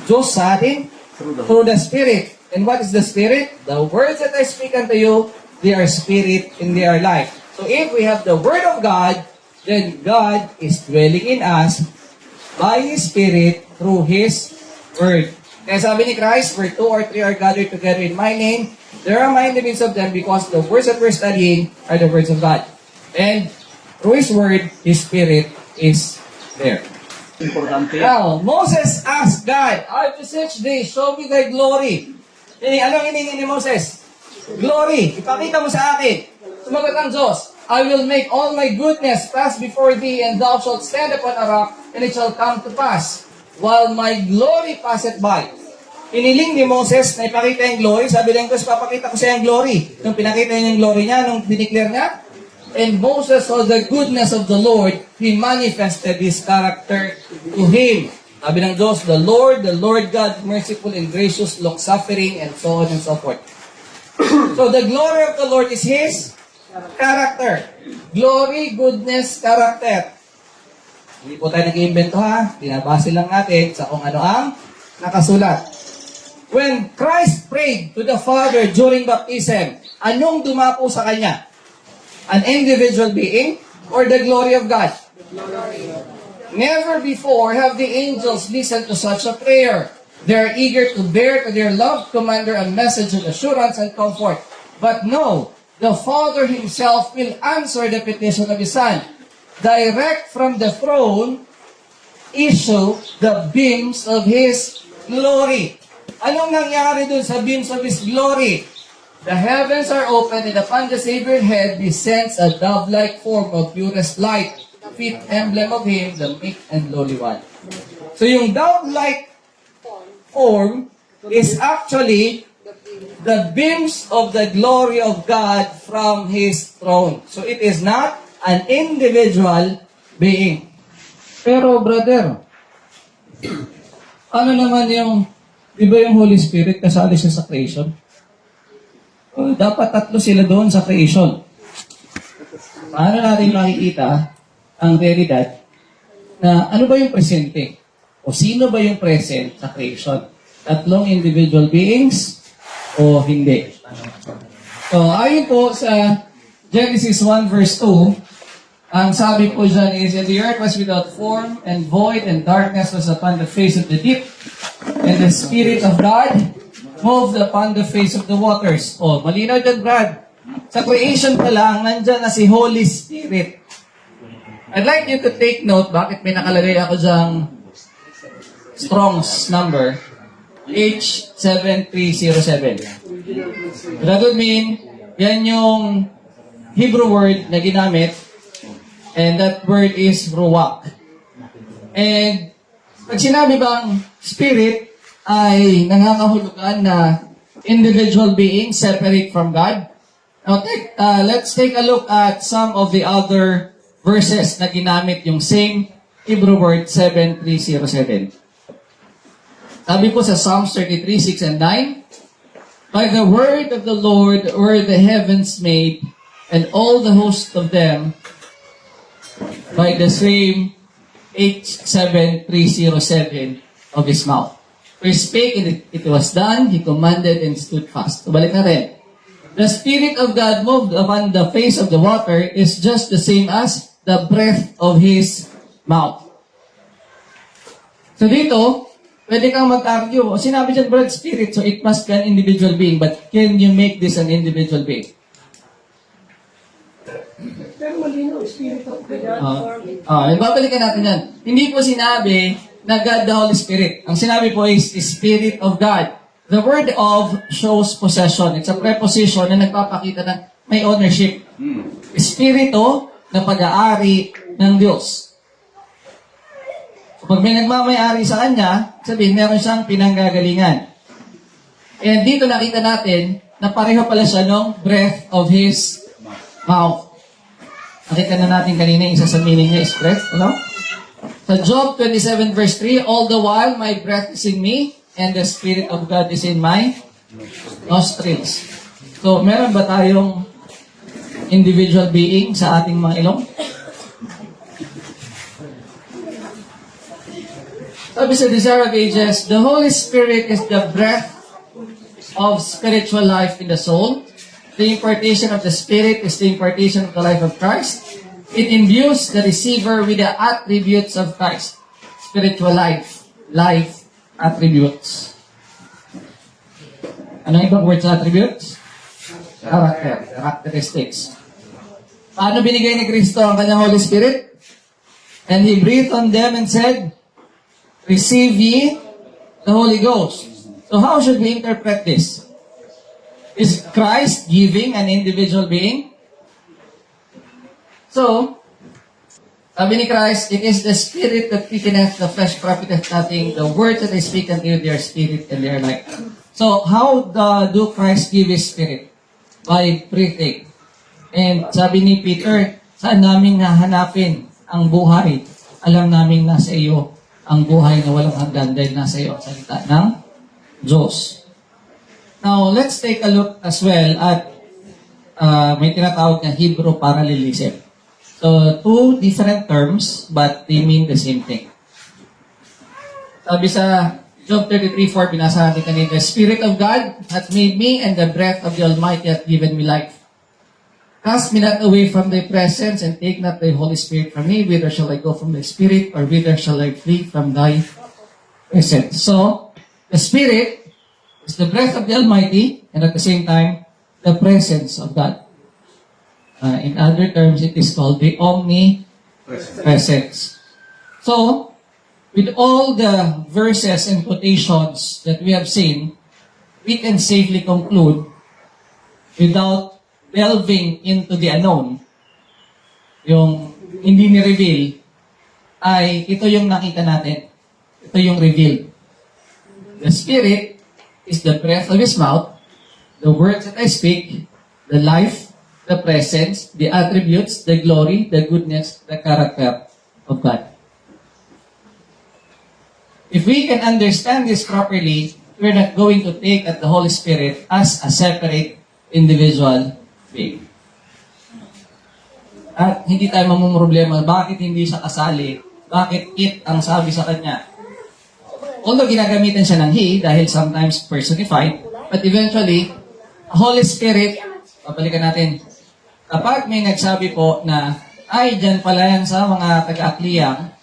Diyos sa atin? Through the Spirit. And what is the Spirit? The words that I speak unto you, they are Spirit and they are life. So if we have the Word of God, then God is dwelling in us by His Spirit through His Word. Kaya sabi ni Christ, where 2 or 3 are gathered together in my name, There am I in the midst of them because the words that we're studying are the words of God. And through His Word, His Spirit is there. Importante. Now, Moses asked God, I beseech thee, show me thy glory. Anong hiningi ni Moses? Glory. Ipakita mo sa akin. Sumagot ang Diyos, I will make all my goodness pass before thee, and thou shalt stand upon a rock, and it shall come to pass, while my glory passeth by. Iniling ni Moses na ipakita yung glory. Sabi ng Diyos, papakita ko sa yung glory. Nung pinakita niya yung glory niya, nung dineclare niya, and Moses saw the goodness of the Lord, he manifested His character to him. Sabi ng Diyos, the Lord God, merciful and gracious, long-suffering, and so on and so forth. So the glory of the Lord is His character. Glory, goodness, character. Hindi po tayo nag-iimbento ha. Binabase lang natin sa kung ano ang nakasulat. When Christ prayed to the Father during baptism, anong dumapo sa Kanya? An individual being or the glory of God? Never before have the angels listened to such a prayer. They are eager to bear to their loved commander a message of assurance and comfort. But no, the Father Himself will answer the petition of His Son. Direct from the throne issue the beams of His glory. Anong nangyari dun sa beams of His glory? The heavens are opened, and upon the Savior's head descends a dove-like form of purest light, fit emblem of Him, the meek and lowly one. So yung dove-like form is actually the beams of the glory of God from His throne. So it is not an individual being. Pero brother, ano naman yung, di ba yung Holy Spirit kasali siya sa creation? Dapat tatlo sila doon sa creation. Paano natin makikita ang realidad na ano ba yung presente? O sino ba yung present sa creation? Tatlong individual beings o hindi? So, ayon po sa Genesis 1 verse 2, ang sabi po dyan is, and the earth was without form and void, and darkness was upon the face of the deep, and the Spirit of God moved upon the face of the waters. Oh, malinaw dyan, Brad. Sa creation pa lang, nandyan na si Holy Spirit. I'd like you to take note, bakit may nakalagay ako dyang Strong's number, H7307. That would mean, yan yung Hebrew word na ginamit, and that word is ruach. And pag sinabi bang spirit, ay nangangahulugan na individual being separate from God. Now, let's take a look at some of the other verses na ginamit yung same Hebrew word 7307. Sabi po sa Psalms 33, 6 and 9, by the word of the Lord were the heavens made, and all the host of them by the same H7307 of His mouth. For He spake, and it was done. He commanded, and stood fast. So, balik na rin. The Spirit of God moved upon the face of the water is just the same as the breath of His mouth. So dito, pwede kang mag-argue. Sinabi dyan, Brad, Spirit, so it must be an individual being. But can you make this an individual being? Pero malinaw, Spirit of God. Babalikan natin yan. Hindi po sinabi na God the Holy Spirit. Ang sinabi po is Spirit of God. The word of shows possession. It's a preposition na nagpapakita na may ownership. Espiritu na pag-aari ng Diyos. So, pag may nagmamayari sa Kanya, sabihin, meron siyang pinanggagalingan. And dito nakita natin na pareho pala siya ng breath of His mouth. Nakita na natin kanina yung isa sa meaning niya is breath. Ano? Sa Job 27 verse 3, all the while my breath is in me, and the Spirit of God is in my nostrils. So, meron ba tayong individual being sa ating mga ilong? Sabi sa Desire of Ages, the Holy Spirit is the breath of spiritual life in the soul. The impartation of the Spirit is the impartation of the life of Christ. It imbues the receiver with the attributes of Christ. Spiritual life attributes. Anong ibang word sa attributes? characteristics. Paano binigay ni Kristo ang kanyang Holy Spirit? And He breathed on them and said, "Receive ye the Holy Ghost." So how should we interpret this? Is Christ giving an individual being? So, sabi ni Christ, "It is the Spirit that quickeneth, the flesh profiteth nothing. The words that I speak unto you, they are spirit and they are life." So, how do Christ give His Spirit? By breathing. And sabi ni Peter, saan namin hahanapin ang buhay? Alam namin nasa iyo ang buhay na walang hanggan dahil nasa iyo ang salita ng Diyos. Now, let's take a look as well at may tinatawag na Hebrew parallelism. So, two different terms, but they mean the same thing. Sabi sa Job 33:4, binasa natin kanina, "The Spirit of God hath made me, and the breath of the Almighty hath given me life. Cast me not away from thy presence, and take not thy Holy Spirit from me. Whither shall I go from thy Spirit, or whither shall I flee from thy presence?" So, the Spirit is the breath of the Almighty, and at the same time, the presence of God. In other terms, it is called the omnipresence. So, with all the verses and quotations that we have seen, we can safely conclude, without delving into the unknown, yung hindi ni-reveal, ay ito yung nakita natin. Ito yung revealed. The Spirit is the breath of His mouth, the words that I speak, the life, the presence, the attributes, the glory, the goodness, the character of God. If we can understand this properly, we're not going to take at the Holy Spirit as a separate individual being. At hindi tayo mamumroblema, bakit hindi siya kasali? Bakit it ang sabi sa kanya? Although ginagamitan siya ng he, dahil sometimes personified, but eventually, Holy Spirit, babalikan natin, kapag may nagsabi po na, ay, dyan pala yan sa mga taga-akliyang,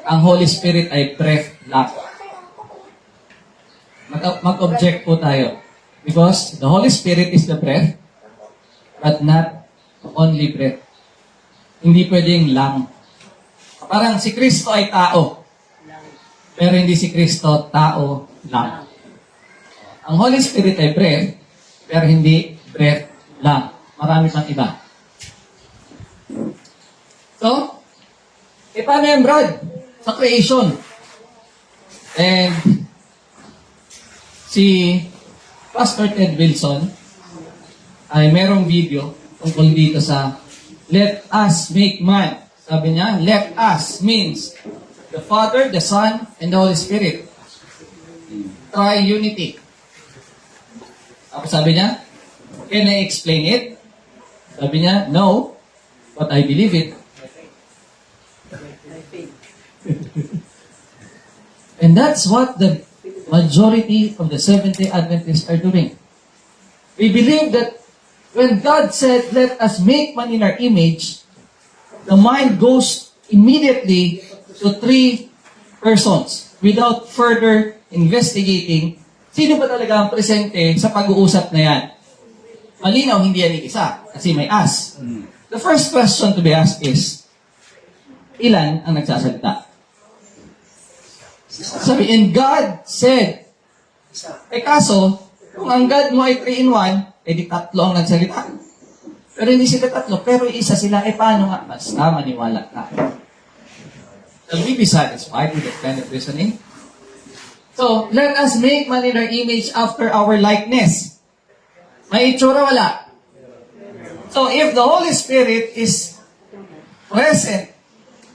ang Holy Spirit ay breath lang. Mag-object po tayo. Because the Holy Spirit is the breath, but not only breath. Hindi pwedeng lang. Parang si Kristo ay tao, pero hindi si Kristo tao lang. Ang Holy Spirit ay breath, pero hindi breath lang. Marami pang iba. So, paano yan, Brad? Sa creation. And, si Pastor Ted Wilson ay merong video tungkol dito sa "Let us make man." Sabi niya, let us means the Father, the Son, and the Holy Spirit. Tri-unity. Tapos sabi niya, can I explain it? Sabi niya, no, but I believe it. And that's what the majority of the Seventh-day Adventists are doing. We believe that when God said, let us make man in our image, the mind goes immediately to three persons without further investigating sino ba talaga ang presente sa pag-uusap na yan. Malinaw, hindi yan isa kasi may us. The first question to be asked is, ilan ang nagsasalita? Sabi, and God said, kaso, kung ang God mo ay 3 in 1, di tatlo ang nagsalita. Pero hindi sila tatlo, pero isa sila, paano nga? Basta maniwala ka. Shall we be satisfied with that kind of reasoning? So, let us make man in our image after our likeness. May itsura wala? So, if the Holy Spirit is present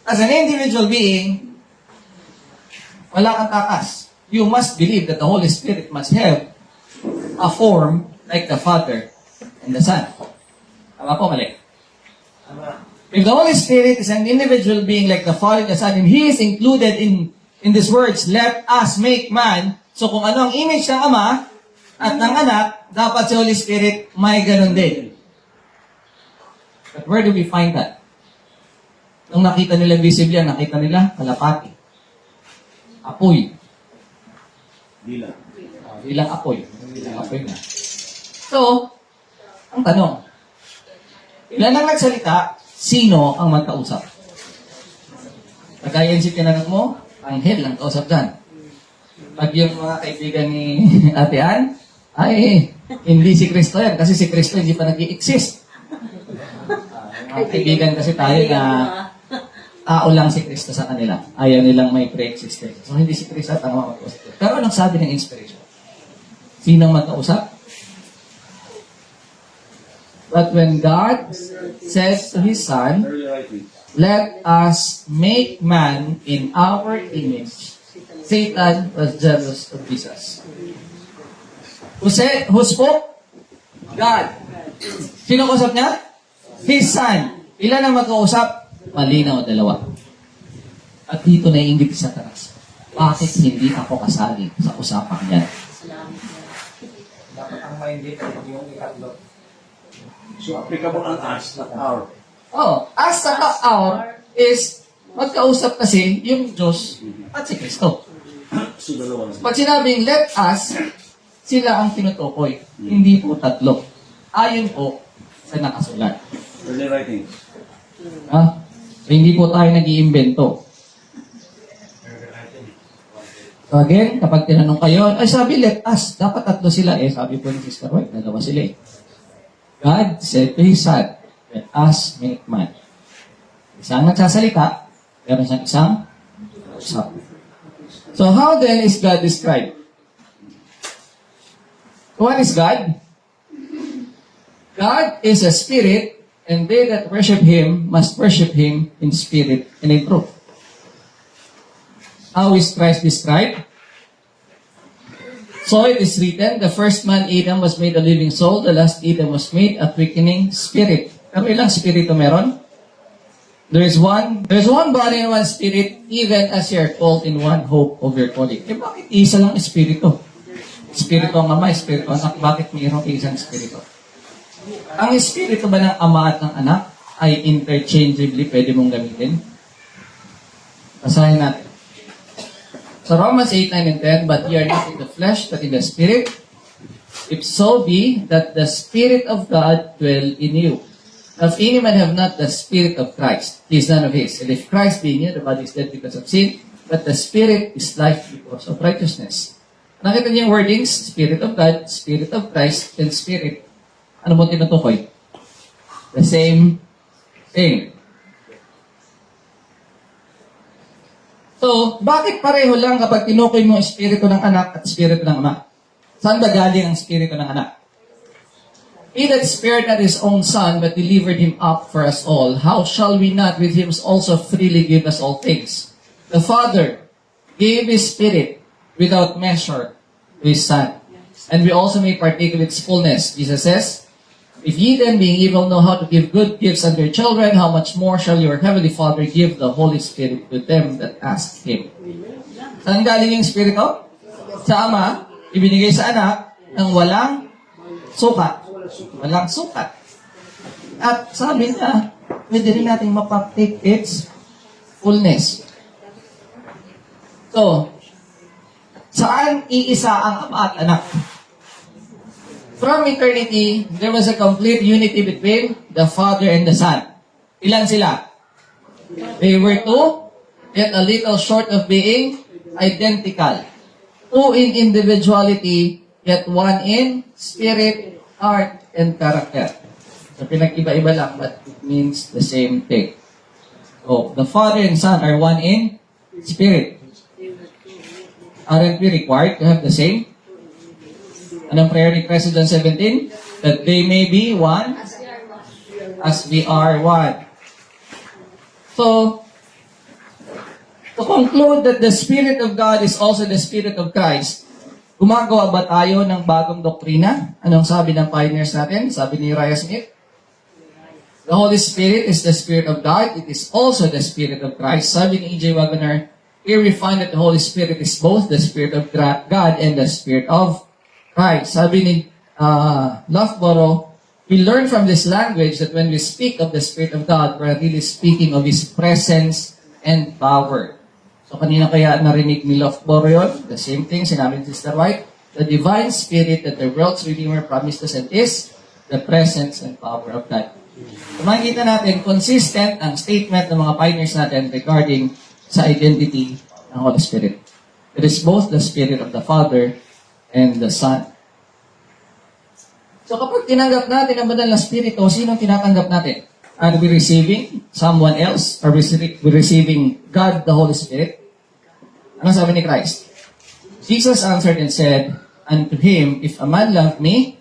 as an individual being, wala kang takas. You must believe that the Holy Spirit must have a form like the Father and the Son. Tama po, mali? If the Holy Spirit is an individual being like the Father and the Son, and He is included in these words, let us make man, so kung ano ang image ng Ama at ng Anak, dapat si Holy Spirit may ganun din. But where do we find that? Nung nakita nila visibly, nakita nila kalapati. Apoy. Dila. Bilang apoy. Bilang apoy na. So, Ang tanong, ilan ang nagsalita, sino ang magkausap? Pagka yan si tinanong mo, anghel ang kausap dyan. Pag yung mga kaibigan ni Ate Ann, ay, hindi si Kristo yan. Kasi si Kristo hindi pa nag-i-exist. Mga kaibigan kasi tayo na tao lang si Kristo sa kanila. Ayaw nilang may pre-existence. So, hindi si Kristo at ang mga magkausap. Pero anong sabi ng inspiration? Sinong magkausap? But when God says to His Son, let us make man in our image, Satan was jealous of Jesus. Who spoke? God. Sino kausap niya? His Son. Ilan ang magkausap? Malinaw, dalawa. At dito naiingit sa taas. Bakit hindi ako kasali sa usapang yan? Dapat ang maindi yung ikatlo. So applicable on us, not our. Oh, as sa hour is magkausap kasi yung Diyos at si Kristo. So dalawa. Pag sinabing let us, sila ang tinutukoy. Hindi po tatlo. Ayon po sa nakasulat. Early writing. Ha? So, hindi po tayo nag-iimbento. So again, kapag tinanong kayo, ay sabi let us, dapat tatlo sila eh. Sabi po ni Sister White, dalawa sila eh. God said to His Son, let us make man. Isang nagsasalita, pero isang usap. So how then is God described? What is God? God is a spirit, and they that worship Him must worship Him in spirit and in truth. How is Christ described? So it is written, the first man, Adam, was made a living soul. The last Adam was made a quickening spirit. Pero ilang spirito meron? There's one body and one spirit, even as you are called in one hope of your calling. Eh bakit isa lang espiritu? Espiritu ang ama, espiritu ang anak. Bakit mayroong isang espiritu? Ang espiritu ba ng ama at ng anak ay interchangeably pwede mong gamitin? Basahin natin. So Romans 8, 9, and 10, but ye are not in the flesh, but in the Spirit. If so be that the Spirit of God dwell in you. Now, if any man have not the Spirit of Christ, he is none of his. And if Christ be in you, the body is dead because of sin, but the Spirit is life because of righteousness. Nakita niyo yung wordings? Spirit of God, Spirit of Christ, and Spirit. Ano mo tinutukoy? The same thing. So, bakit pareho lang kapag tinukoy mo ang espiritu ng anak at espiritu ng ama? Saan ba galing ang espiritu ng anak? He that spared not his own son, but delivered him up for us all, how shall we not with him also freely give us all things? The Father gave His Spirit without measure to His Son, and we also may partake of its fullness. Jesus says, if ye then, being evil, know how to give good gifts unto your children, how much more shall your heavenly Father give the Holy Spirit to them that ask Him? Saan galing yung Espiritu? Sa Ama, ibinigay sa anak ng walang sukat. Walang sukat. At sabi niya, pwede rin natin mapaptake its fullness. So, saan iisa ang ama at anak? From eternity, there was a complete unity between the Father and the Son. Ilan sila? They were two, yet a little short of being identical. Two in individuality, yet one in spirit, heart, and character. So pinag-iba-iba lang, but it means the same thing. So, the Father and Son are one in spirit. Aren't we required to have the same? Anong prayer ni Christ John 17? That they may be one as we are one. So, to conclude that the Spirit of God is also the Spirit of Christ, gumagawa ba tayo ng bagong doktrina? Anong sabi ng pioneers natin? Sabi ni Uriah Smith? The Holy Spirit is the Spirit of God. It is also the Spirit of Christ. Sabi ni E.J. Wagner, here we find that the Holy Spirit is both the Spirit of God and the Spirit of Christ. Sabi ni Loughborough, we learn from this language that when we speak of the Spirit of God, we're really speaking of His presence and power. So kanina kaya narinig ni Loughborough yun? The same thing, sinabi ni Sister White, the divine Spirit that the world's Redeemer promised us and is the presence and power of God. So makikita natin, consistent ang statement ng mga pioneers natin regarding sa identity ng Holy Spirit. It is both the Spirit of the Father and the Son. So kapag tinanggap natin ang banal na Spirito, sino tinatanggap natin? Are we receiving someone else? Are we receiving God, the Holy Spirit? Ano sabi ni Christ? Jesus answered and said unto him, If a man love me,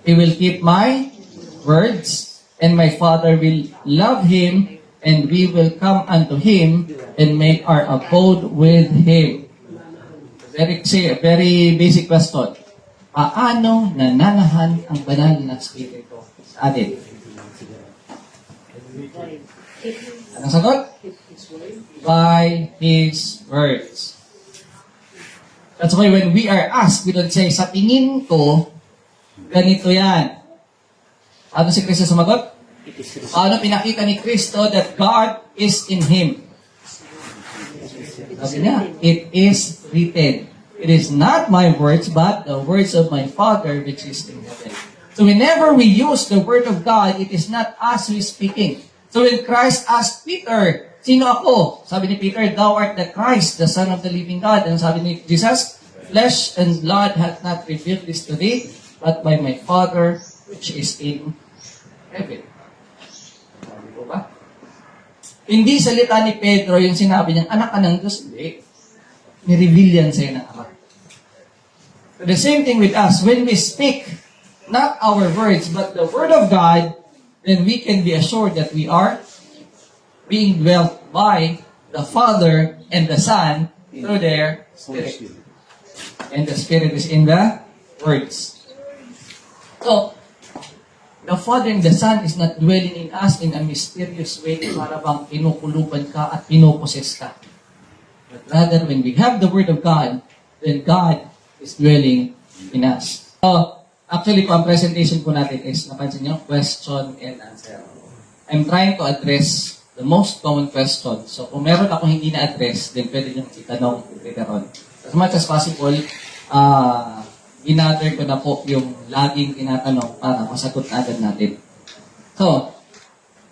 he will keep my words, and my Father will love him, and we will come unto him and make our abode with him. Very basic question. Paano nananahan ang banal na Espiritu sa atin? Anong sagot? By His words. That's why when we are asked, we don't say, sa tingin ko, ganito yan. Ano si Kristo sumagot? Paano pinakita ni Kristo that God is in Him? Sabi niya, it is written. It is not my words, but the words of my Father which is in heaven. So whenever we use the word of God, it is not us who is speaking. So when Christ asked Peter, sino ako? Sabi ni Peter, thou art the Christ, the Son of the living God. And sabi ni Jesus, flesh and blood hath not revealed this to thee, but by my Father which is in heaven. Sabi ko ba? Hindi salita ni Pedro yung sinabi niyang, anak ka ng Diyos. Hindi. Ni-reveal yan sa'yo ng Ama. So the same thing with us. When we speak, not our words, but the Word of God, then we can be assured that we are being dwelt by the Father and the Son through their Spirit. And the Spirit is in the words. So, the Father and the Son is not dwelling in us in a mysterious way para bang pinukuluban ka at pinuposes ka. But rather, when we have the Word of God, then God is dwelling in us. So, actually po, ang presentation po natin is, napansin niyo, question and answer. I'm trying to address the most common question. So, kung meron akong hindi na-address, then pwede niyong itanong later on. As much as possible, ginather ko na po yung laging tinatanong para masagot na agad natin. So,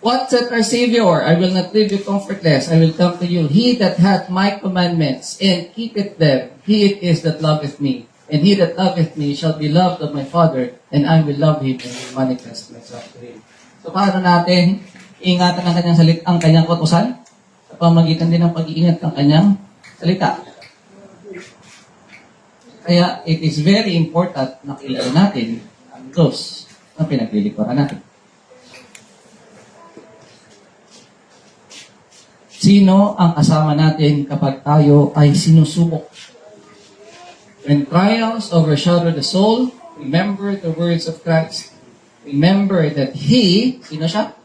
what said our Savior? I will not leave you comfortless. I will come to you. He that hath my commandments and keepeth them, he it is that loveth me. And he that loveth me shall be loved of my Father, and I will love him and will manifest myself to him. So, paano natin ingatan ang kanyang salita, ang kanyang kautusan? Sa pamagitan din ng pag-iingat ng kanyang salita. Kaya, it is very important na kilala natin ang Diyos na pinaglilingkuran natin. Sino ang kasama natin kapag tayo ay sinusubok? When trials overshadow the soul, remember the words of Christ. Remember that He, sino siya?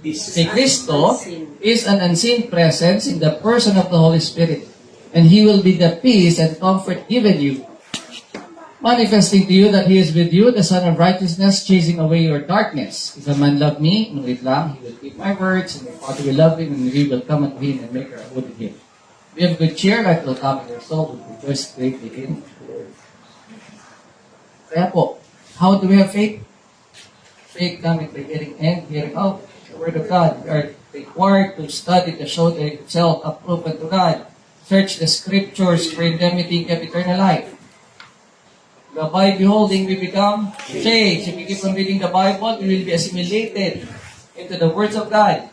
Si Kristo is an unseen presence in the person of the Holy Spirit. And He will be the peace and comfort given you, manifesting to you that He is with you, the Son of Righteousness, chasing away your darkness. If a man love me, wait lang, he will keep my words, and my Father will love him, and we will come unto him and make our abode with him. We have good cheer, light will come in your soul, will rejoice greatly in the Lord. Kaya po, how do we have faith? Faith coming by hearing and hearing out the Word of God. We are required to study to show itself approved unto God. Search the Scriptures for indemnity and eternal life. By beholding, we become changed. If we keep on reading the Bible, we will be assimilated into the words of God.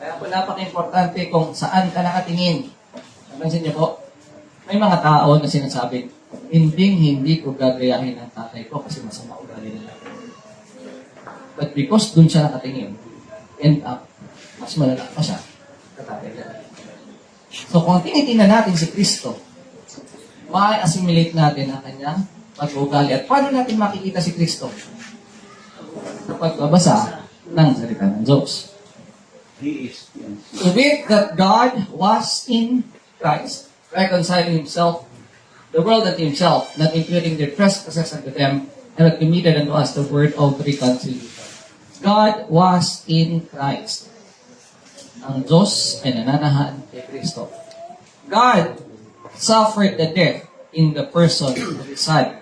Kaya po napaka-importante kung saan ka nakatingin. Napansin niyo po, may mga tao na sinasabi, hindi ko gagayahin ang tatay ko kasi masama ugali nila. But because dun siya nakatingin, end up, mas malala pa siya katatay nila. So kung tinitingnan natin si Kristo, ma-assimilate natin ang kanyang pag-uugali. At paano natin makikita si Kristo? Sa pagbabasa ng salita ng Diyos. He is the To wit that God was in Christ, reconciling Himself, the world unto Himself, not imputing their trespasses unto them, and had committed unto us the word of reconciliation. God was in Christ. Ang Diyos ay nananahan kay Kristo. God suffered the death in the person of His Son.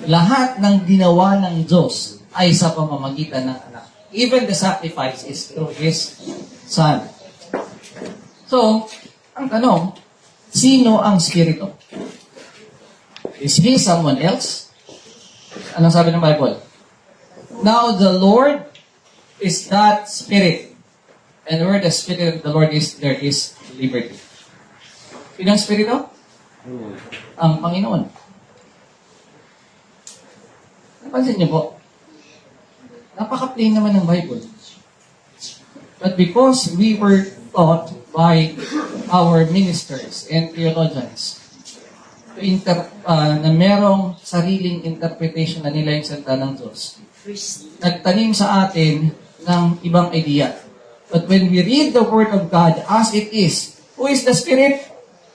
Lahat ng ginawa ng Diyos ay sa pamamagitan ng anak. Even the sacrifice is through His Son. So, ang tanong, sino ang Spirito? Is He someone else? Anong sabi ng Bible? Now the Lord is that Spirit. And where the Spirit of the Lord is, there is liberty. Sino ang Spirito? Ang Panginoon. Napansin niyo po, napaka-plain naman ng Bible. But because we were taught by our ministers and theologians na merong sariling interpretation na nila yung salita ng Diyos, nagtanim sa atin ng ibang idea. But when we read the Word of God as it is, who is the Spirit?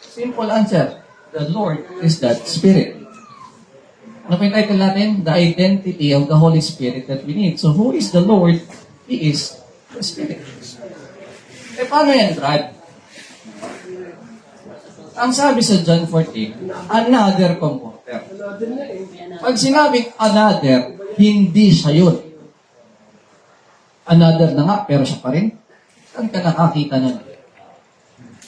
Simple answer. The Lord is that Spirit. Ano pa yung title natin? The identity of the Holy Spirit that we need. So who is the Lord? He is the Spirit. Eh, paano yan, Brad? Ang sabi sa John 14, another comforter. Another na eh. Pag sinabing another, hindi siya yun. Another na nga, pero siya pa rin. Saan ka nakakita nun?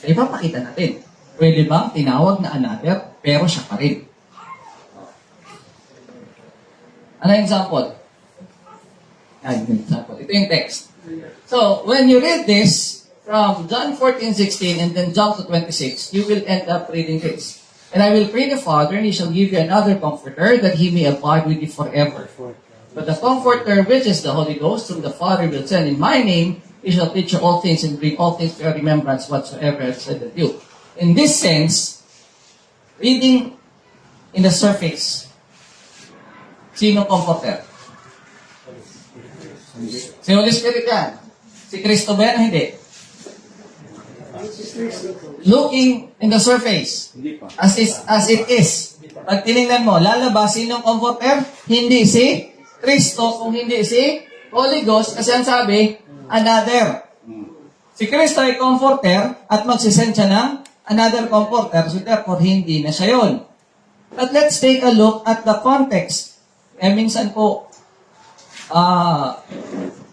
Ipapakita natin. Pwede bang tinawag na another, pero siya pa rin? Ano yung example? Ito yung text. So, when you read this, from John 14:16 and then jump to 26, you will end up reading this. And I will pray the Father, and He shall give you another Comforter, that He may abide with you forever. But the Comforter, which is the Holy Ghost, whom the Father will send in my name, He shall teach you all things and bring all things to your remembrance whatsoever I have said to you. In this sense, reading in the surface, sino Comforter? Si Holy Spirit yan. Si Kristo ba yan? Hindi. Looking in the surface, Hindi pa. as it is. Pag tinignan mo, lalabas sinong Comforter? Hindi si Kristo, kung hindi si Holy Ghost, kasi ang sabi, another. Si Kristo ay Comforter at magsisend siya ng another Comforter, so therefore hindi na siya yun. But let's take a look at the context. Minsan po,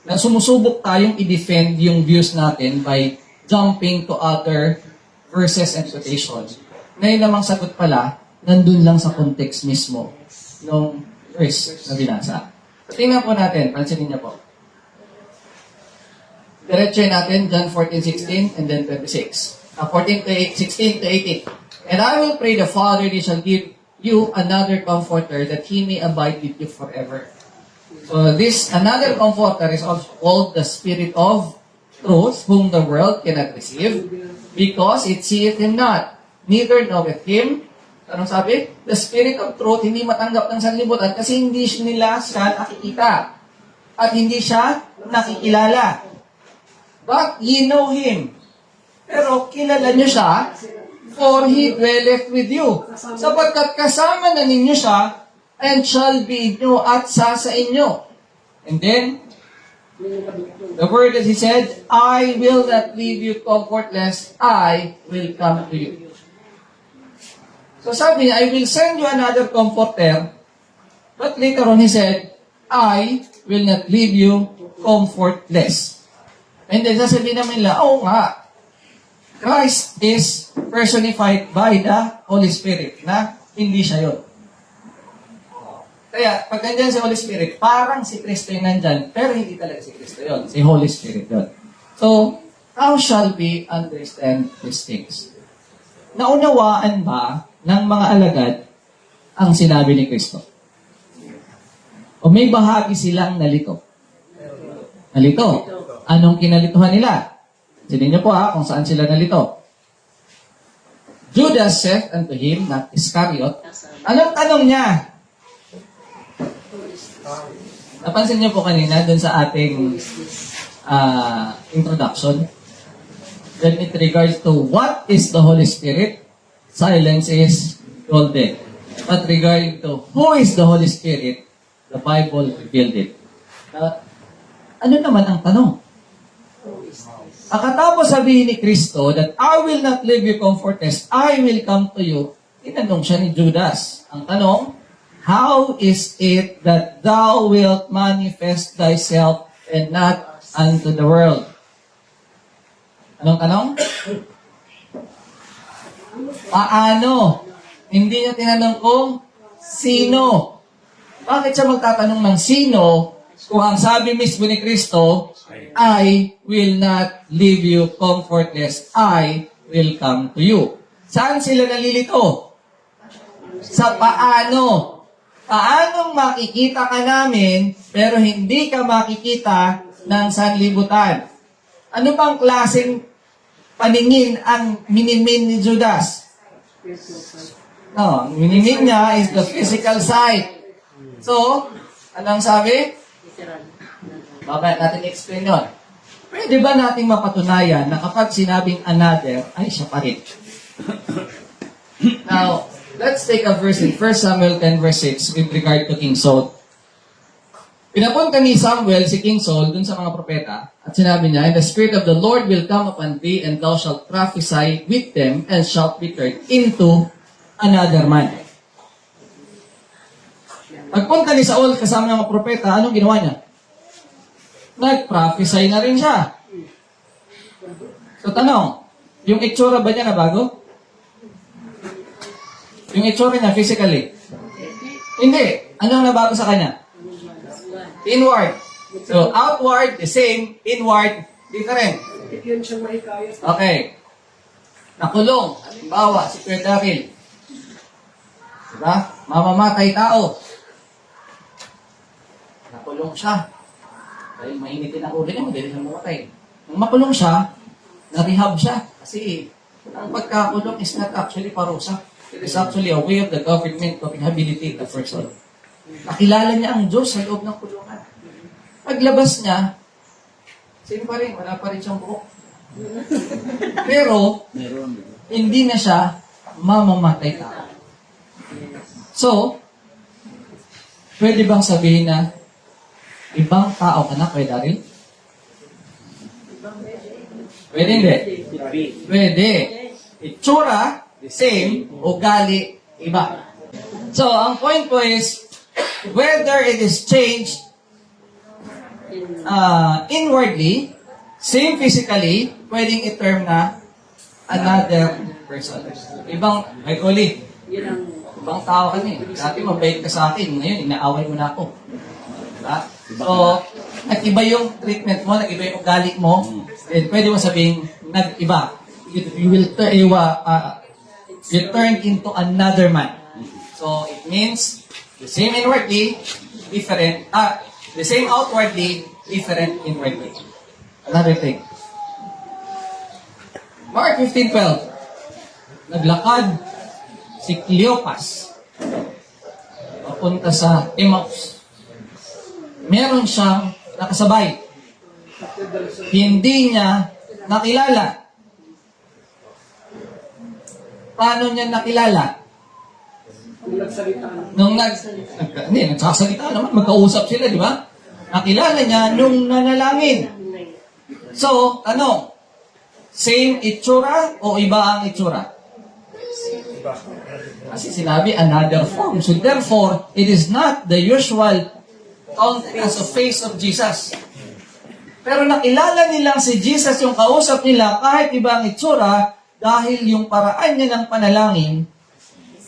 na sumusubok tayong i-defend yung views natin by jumping to other verses and quotations. Na yung lamang sagot pala, nandun lang sa context mismo ng verse na binasa. So, tingnan po natin, pansinin niyo po. Diretso natin, John 14:16 and then 26. 16 to 18. And I will pray the Father, He shall give you another Comforter, that He may abide with you forever. So this another Comforter is also called the Spirit of Truth, whom the world cannot receive, because it seeth Him not, neither knoweth Him. Anong sabi? The Spirit of Truth, hindi matanggap ng sanlibutan kasi hindi nila siya nakikita. At hindi siya nakikilala. But ye know Him. Pero kilala nyo siya, for He dwelleth with you. Sapagkat kasama na ninyo siya, and shall be inyo at sa inyo. And then, the word that He said, I will not leave you comfortless, I will come to you. So sabi niya, I will send you another Comforter, but later on He said, I will not leave you comfortless. And then sasabihin namin nila, oo nga, Christ is personified by the Holy Spirit, na hindi siya yun. Kaya, pag nandyan si Holy Spirit, parang si Kristo yung nandyan, pero hindi talaga si Kristo yun. Si Holy Spirit yun. So, how shall we understand these things? Naunawaan ba ng mga alagad ang sinabi ni Kristo? O may bahagi silang nalito? Nalito. Anong kinalituhan nila? Sinin niyo po kung saan sila nalito. Judas said unto him, not Iscariot. Anong tanong niya? Napansin niyo po kanina dun sa ating introduction. When it regards to what is the Holy Spirit, silence is golden. But regarding to who is the Holy Spirit, the Bible revealed it. Ano naman ang tanong? Akatapos sabihin ni Kristo that I will not leave you comfortless, I will come to you. Tinanong siya ni Judas. Ang tanong, how is it that thou wilt manifest thyself and not unto the world? Anong tanong? Paano? Hindi niya tinanong kung sino. Bakit siya magtatanong ng sino kung ang sabi mismo ni Kristo, I will not leave you comfortless. I will come to you. Saan sila nalilito? Sa paano. Paanong makikita ka namin pero hindi ka makikita ng sanlibutan? Ano bang klaseng paningin ang minimin ni Judas? No, ang minimin niya is the physical sight. So, anong sabi? Babaya natin explain yun. Pwede ba nating mapatunayan na kapag sinabing another, ay siya pa rin? Now, let's take a verse in 1 Samuel 10 verse 6 with regard to King Saul. Pinapunta ni Samuel si King Saul dun sa mga propeta at sinabi niya, and the Spirit of the Lord will come upon thee and thou shalt prophesy with them and shalt be turned into another man. Pagpunta ni Saul kasama ng mga propeta, anong ginawa niya? Nag-prophesy na rin siya. So tanong, yung itsura ba niya na bago? Yung itsura niya physically? Hindi. Anong nabago sa kanya? Inward. So outward, the same. Inward, different. Yan siyang mahikayat. Okay. Nakulong. Halimbawa, si Kuya Daryl. Diba? Mamamatay tao. Nakulong siya. Dahil mainitin ang ulo niya, madali siyang mamatay. Nung makulong siya, na-rehab siya. Kasi ang pagkakulong is not actually parusa. It is actually a way of the government to rehabilitate the person. Nakilala niya ang Diyos sa loob ng kulungan. Paglabas niya, same pa rin, wala pa rin siyang buhok. Pero, hindi na siya mamamatay tao. So, pwede bang sabihin na ibang tao ka na, Kuya Daryl? Pwede hindi? Pwede. Itsura, the same, ugali, iba. So, ang point ko is, whether it is changed inwardly, same physically, pwedeng i-term na another person. Ibang, ay ulit, ibang tao ka niya. Dati mabait ka sa akin, ngayon inaaway mo na ako. Diba? So, nag-iba yung treatment mo, nag-iba yung ugali mo, and pwede mo sabihin, nag-iba. You turn into another man. So, it means, the same inwardly, different, the same outwardly, different inwardly. Another thing. Mark 15:12. Naglakad si Cleopas papunta sa Emmaus. Meron siyang nakasabay. Hindi niya nakilala. Paano niya nakilala? Nagsasalita naman, magkausap sila, di ba? Nakilala niya nung nanalangin. So, ano? Same itsura o iba ang itsura? Kasi sinabi, another form. So, therefore, it is not the usual countenance of face of Jesus. Pero nakilala nilang si Jesus yung kausap nila kahit iba ang itsura dahil yung paraan niya ng panalangin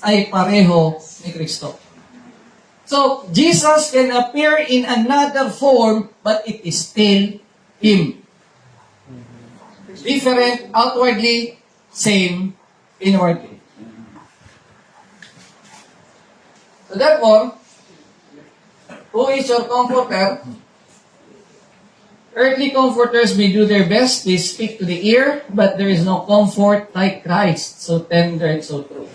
ay pareho ni Kristo. So, Jesus can appear in another form, but it is still Him. Different outwardly, same inwardly. So therefore, who is your comforter? Earthly comforters may do their best, they speak to the ear, but there is no comfort like Christ, so tender and so true.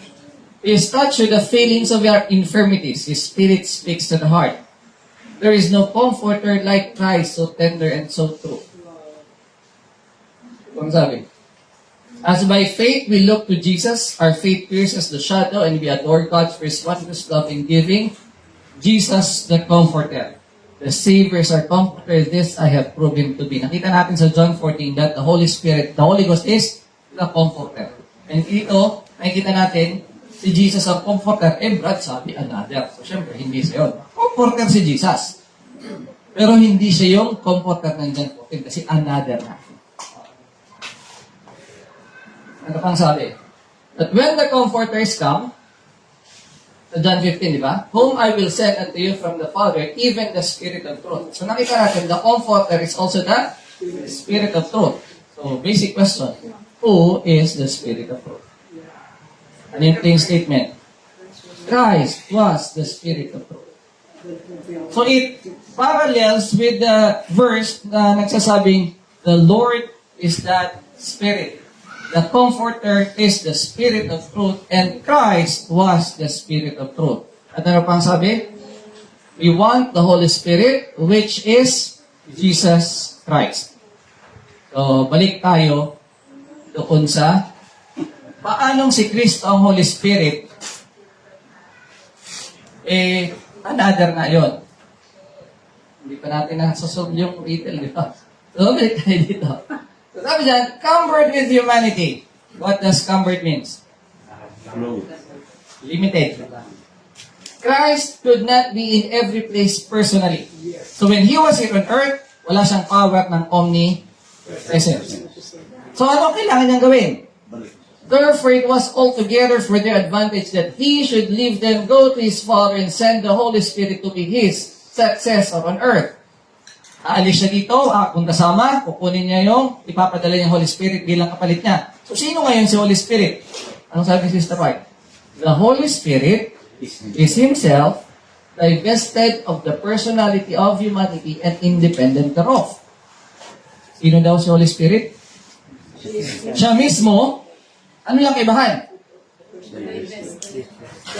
He is touched with the feelings of your infirmities. His Spirit speaks to the heart. There is no comforter like Christ, so tender and so true. Kung sabi, as by faith we look to Jesus, our faith pierces the shadow, and we adore God for His wondrous love in giving Jesus the Comforter. The Savior is our Comforter. This I have proven to be. Nakita natin sa John 14 that the Holy Spirit, the Holy Ghost is the Comforter. And ito, nakikita natin si Jesus ang comforter, Brad sabi another. So, syempre, hindi siya yun. Comforter si Jesus. Pero hindi siya yung comforter ng John 14 kasi another na. Ano pang sabi? But when the comforters come, sa John 15, di ba? Whom I will send unto you from the Father, even the Spirit of truth. So nakita natin, the comforter is also the Spirit of truth. So basic question, who is the Spirit of truth? Ano yung plain statement? Christ was the Spirit of truth. So it parallels with the verse na nagsasabing, the Lord is that Spirit. The Comforter is the Spirit of truth and Christ was the Spirit of truth. At ano pang sabi? We want the Holy Spirit which is Jesus Christ. So, balik tayo doon sa paanong si Kristo ang Holy Spirit another na yon. Hindi pa natin nasasolve yung riddle, di ba? So, balik tayo dito. So, sabi dyan, cumbered with humanity. What does cumbered means? Flow. Limited. Christ could not be in every place personally. So when He was here on earth, wala siyang power ng omnipresence. So ano kailangan niyang gawin? Therefore, it was altogether for their advantage that He should leave them, go to His Father, and send the Holy Spirit to be His successor on earth. Aalis siya dito, kung kasama, kukunin niya yung ipapadala niyang Holy Spirit bilang kapalit niya. So, sino ngayon si Holy Spirit? Anong sabi ni Sister White? The Holy Spirit is Himself divested of the personality of humanity and independent thereof. Sino daw si Holy Spirit? Siya mismo, ano lang kaibahan?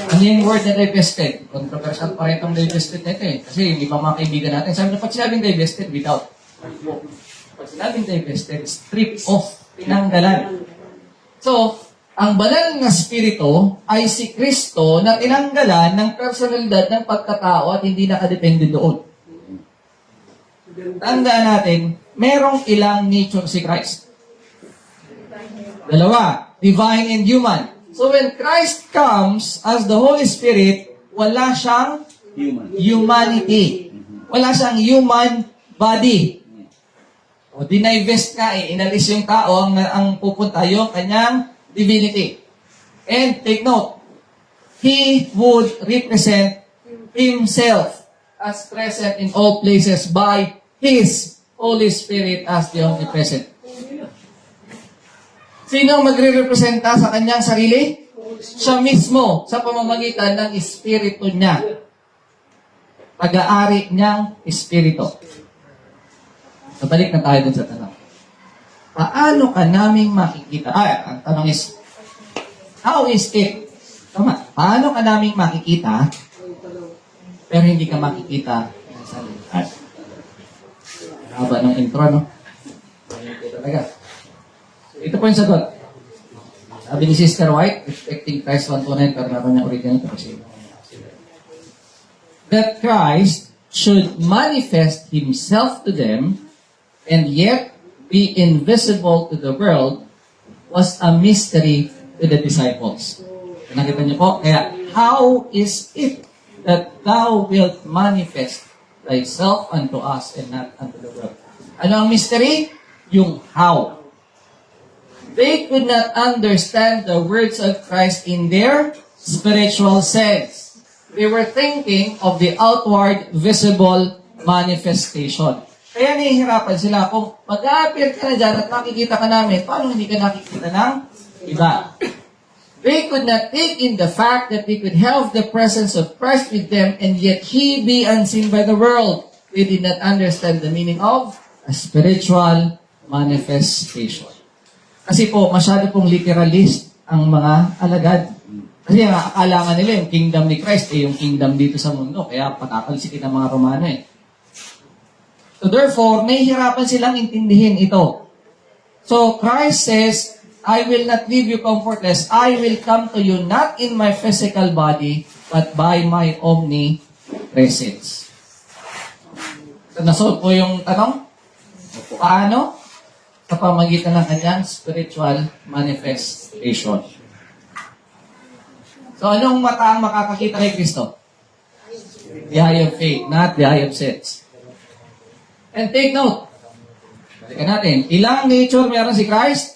Ano yung word na divested? Controversial pa rin itong divested na ito eh. Kasi yung ibang mga kaibigan natin, sabi na pag sinabing divested, without. Pag sinabing divested, strip off, tinanggalan. So, ang banal na spirito ay si Kristo na tinanggalan ng personalidad ng pagkatao at hindi nakadepende doon. Tandaan natin, merong ilang nature si Christ. Dalawa, divine and human. So when Christ comes as the Holy Spirit, wala siyang humanity. Wala siyang human body. O dinivest nga inalis yung tao ang pupunta yung kanyang divinity. And take note, He would represent Himself as present in all places by His Holy Spirit as the omnipresent. Sino ang magre-representa sa kanyang sarili? Siya mismo sa pamamagitan ng Espiritu niya. Pag-aari niyang Espiritu. So, balik na tayo dun sa tanong. Paano ka naming makikita? Ang tanong is, how is it? Tama. Paano ka naming makikita pero hindi ka makikita sa lihat? Haba ng intro, no? Ito talaga. Ito po yung sagot. Sabi ni Sister White, expecting Christ 129, pero naroon niya original ito kasi. That Christ should manifest Himself to them and yet be invisible to the world was a mystery to the disciples. Nakita niyo po? Kaya, how is it that thou wilt manifest thyself unto us and not unto the world? Ano ang mystery? Yung how. They could not understand the words of Christ in their spiritual sense. They were thinking of the outward, visible manifestation. Kaya nahihirapan sila. Kung mag-a-appear ka na dyan at nakikita ka namin, paano hindi ka nakikita ng iba? They could not take in the fact that they could have the presence of Christ with them and yet He be unseen by the world. They did not understand the meaning of a spiritual manifestation. Kasi po, masyado pong literalist ang mga alagad. Kasi akala nga nila yung kingdom ni Christ yung kingdom dito sa mundo. Kaya patatalsikin ang mga Romano eh. So therefore, nahihirapan silang intindihin ito. So Christ says, I will not leave you comfortless. I will come to you not in my physical body, but by my omnipresence. So nasolve po yung tanong? Paano? Sa pamagitan ng kanyang spiritual manifestation. So, anong mata ang makakakita kay Kristo? The eye of faith, not the eye of sense. And take note, balikan natin, ilang nature meron si Christ?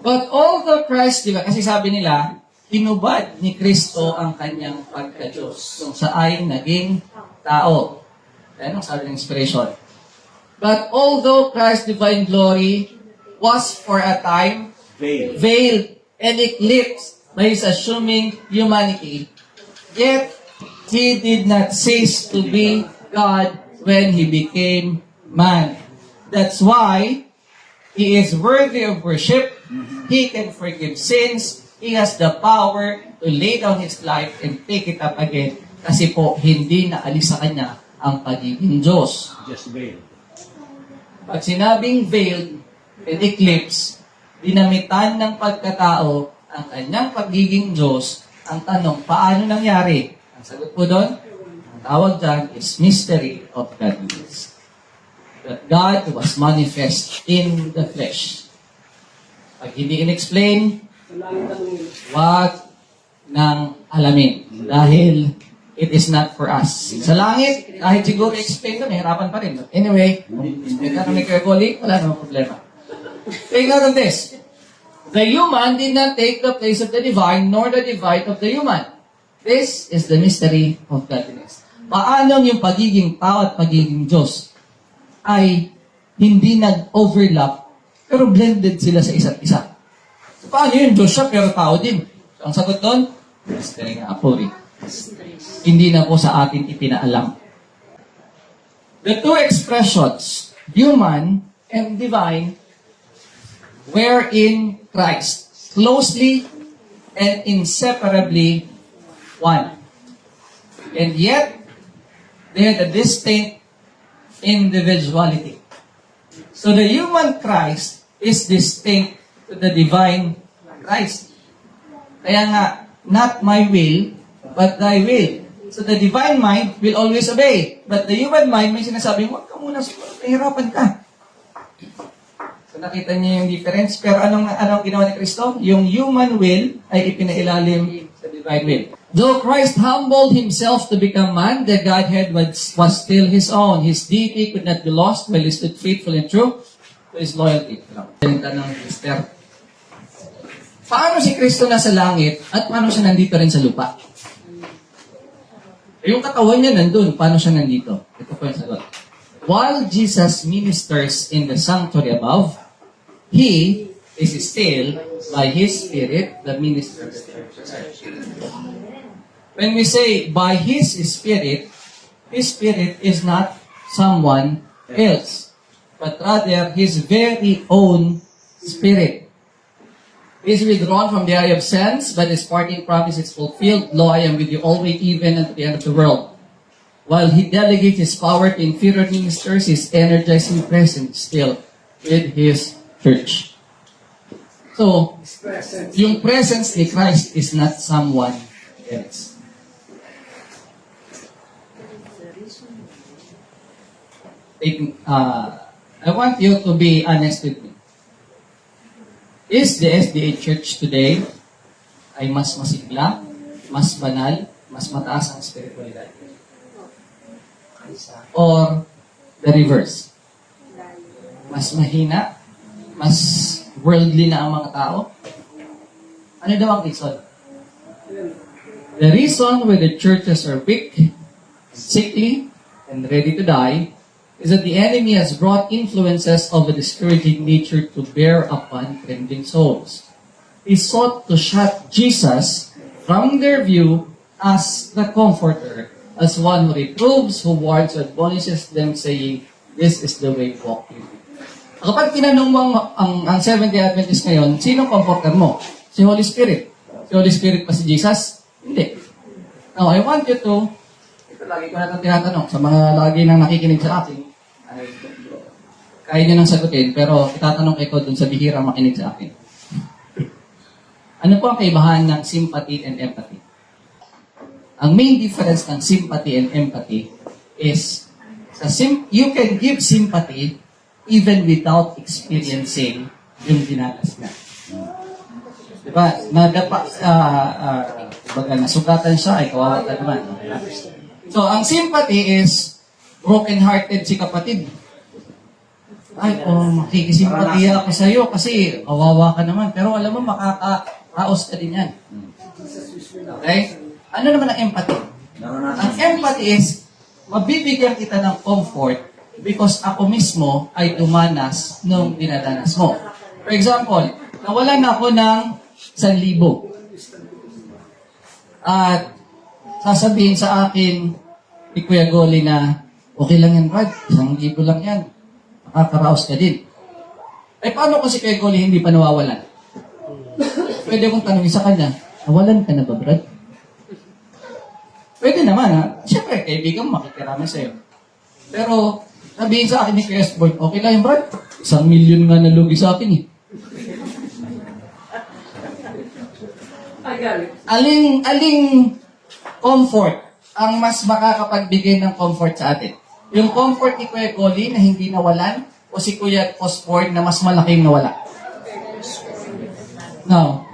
But although Christ, di ba, kasi sabi nila, hinubad ni Kristo ang kanyang pagka-Diyos kung siya ay naging tao. Ayan ang sabi ng inspiration. But although Christ's divine glory was for a time Veil. veiled and eclipsed by his assuming humanity, yet he did not cease to be God when he became man. That's why he is worthy of worship. He can forgive sins. He has the power to lay down his life and take it up again. Kasi po, hindi naalis sa kanya ang pagiging Diyos. Just veil. Pag sinabing veiled and eclipse, dinamitan ng pagkatao ang kanyang pagiging Diyos. Ang tanong, paano nangyari? Ang sagot po doon, ang tawag dyan is mystery of godliness. That God was manifest in the flesh. Pag hindi in-explain, wag nang alamin. Dahil it is not for us. Sa langit, kahit siguro explain doon, hirapan pa rin. Anyway, may tanong ni Kuya Goli, wala namang problema. Take note of this. The human did not take the place of the divine, nor the divine of the human. This is the mystery of godliness. Paano yung pagiging tao at pagiging Diyos ay hindi nag-overlap, pero blended sila sa isa't isa. So, paano yun? Diyos siya, pero tao din. So, ang sagot doon, mystery nga po rin. Hindi na po sa atin ipinaalam. The two expressions, human and divine, were in Christ, closely and inseparably one. And yet, they had a distinct individuality. So the human Christ is distinct to the divine Christ. Kaya nga, not my will, but thy will. So the divine mind will always obey. But the human mind, may sinasabing, huwag ka muna, mahirapan ka. So nakita niyo yung difference. Pero anong ginawa ni Kristo? Yung human will ay ipinailalim sa divine will. Though Christ humbled himself to become man, the Godhead was still his own. His deity could not be lost while he stood faithful and true to his loyalty. Yung tanong ni Esther, paano si Kristo nasa langit at paano siya nandito rin sa lupa? Yung katawan niya nandun, paano siya nandito? Ito po yung sagot. While Jesus ministers in the sanctuary above, He is still, by His Spirit, the minister of the church. When we say, by His Spirit is not someone else, but rather His very own Spirit. He is withdrawn from the eye of sense, but His parting promise is fulfilled. Lo, I am with you always, even unto the end of the world. While He delegates His power to inferior ministers, His energizing presence still with His church. So, yung presence ni Christ is not someone else. I want you to be honest with me. Is the SDA Church today ay mas masigla, mas banal, mas mataas ang spiritualidad? Or the reverse? Mas mahina, mas worldly na ang mga tao? Ano daw ang reason? The reason why the churches are weak, sickly, and ready to die is that the enemy has brought influences of a discouraging nature to bear upon trembling souls. He sought to shut Jesus from their view as the comforter, as one who reproves, who warns, who admonishes them, saying, "This is the way, walk in it." Kapag tinanong mo ang Seventh-day Adventist ngayon, sinong comforter mo? Si Holy Spirit. Si Holy Spirit pa si Jesus? Hindi. Now, I want you to, ito lagi ko na itong tinatanong sa mga lagi nang nakikinig sa akin, ay, kaya nyo nang sagutin, pero itatanong ko dun sa bihira makinig sa akin. Ano po ang kaibahan ng sympathy and empathy? Ang main difference ng sympathy and empathy is you can give sympathy even without experiencing yung dinanas na. Diba? Baga nasugatan siya, ay kawawa ka naman. Diba? So, ang sympathy is broken-hearted si kapatid. Ay, makikisimpatiya ako sa iyo kasi kawawa ka naman. Pero alam mo, makaka-raos ka din yan. Okay? Ano naman ang empathy? Ang empathy is, mabibigyan kita ng comfort because ako mismo ay dumanas nung dinadanas mo. For example, nawalan ako ng 1,000. At sasabihin sa akin ni Kuya Goli na, okay lang yan, Brad. 1,000 lang yan. Makakaraos ka din. Eh, paano ko si Kuya Goli hindi pa nawawalan? Pwede kong tanongin sa kanya, nawalan ka na ba, Brad? Pwede naman, ha? Siyempre, kaibigan mo, makikirami sa'yo. Pero, sabihin sa akin ni Kuya Esbert, okay lang yan, Brad. 1,000,000 nga nalugi sa akin, eh. Aling comfort ang mas makakapagbigay ng comfort sa atin? Yung comfort ni Kuya Goli na hindi nawalan o si Kuya Osborne na mas malaking nawala? Now,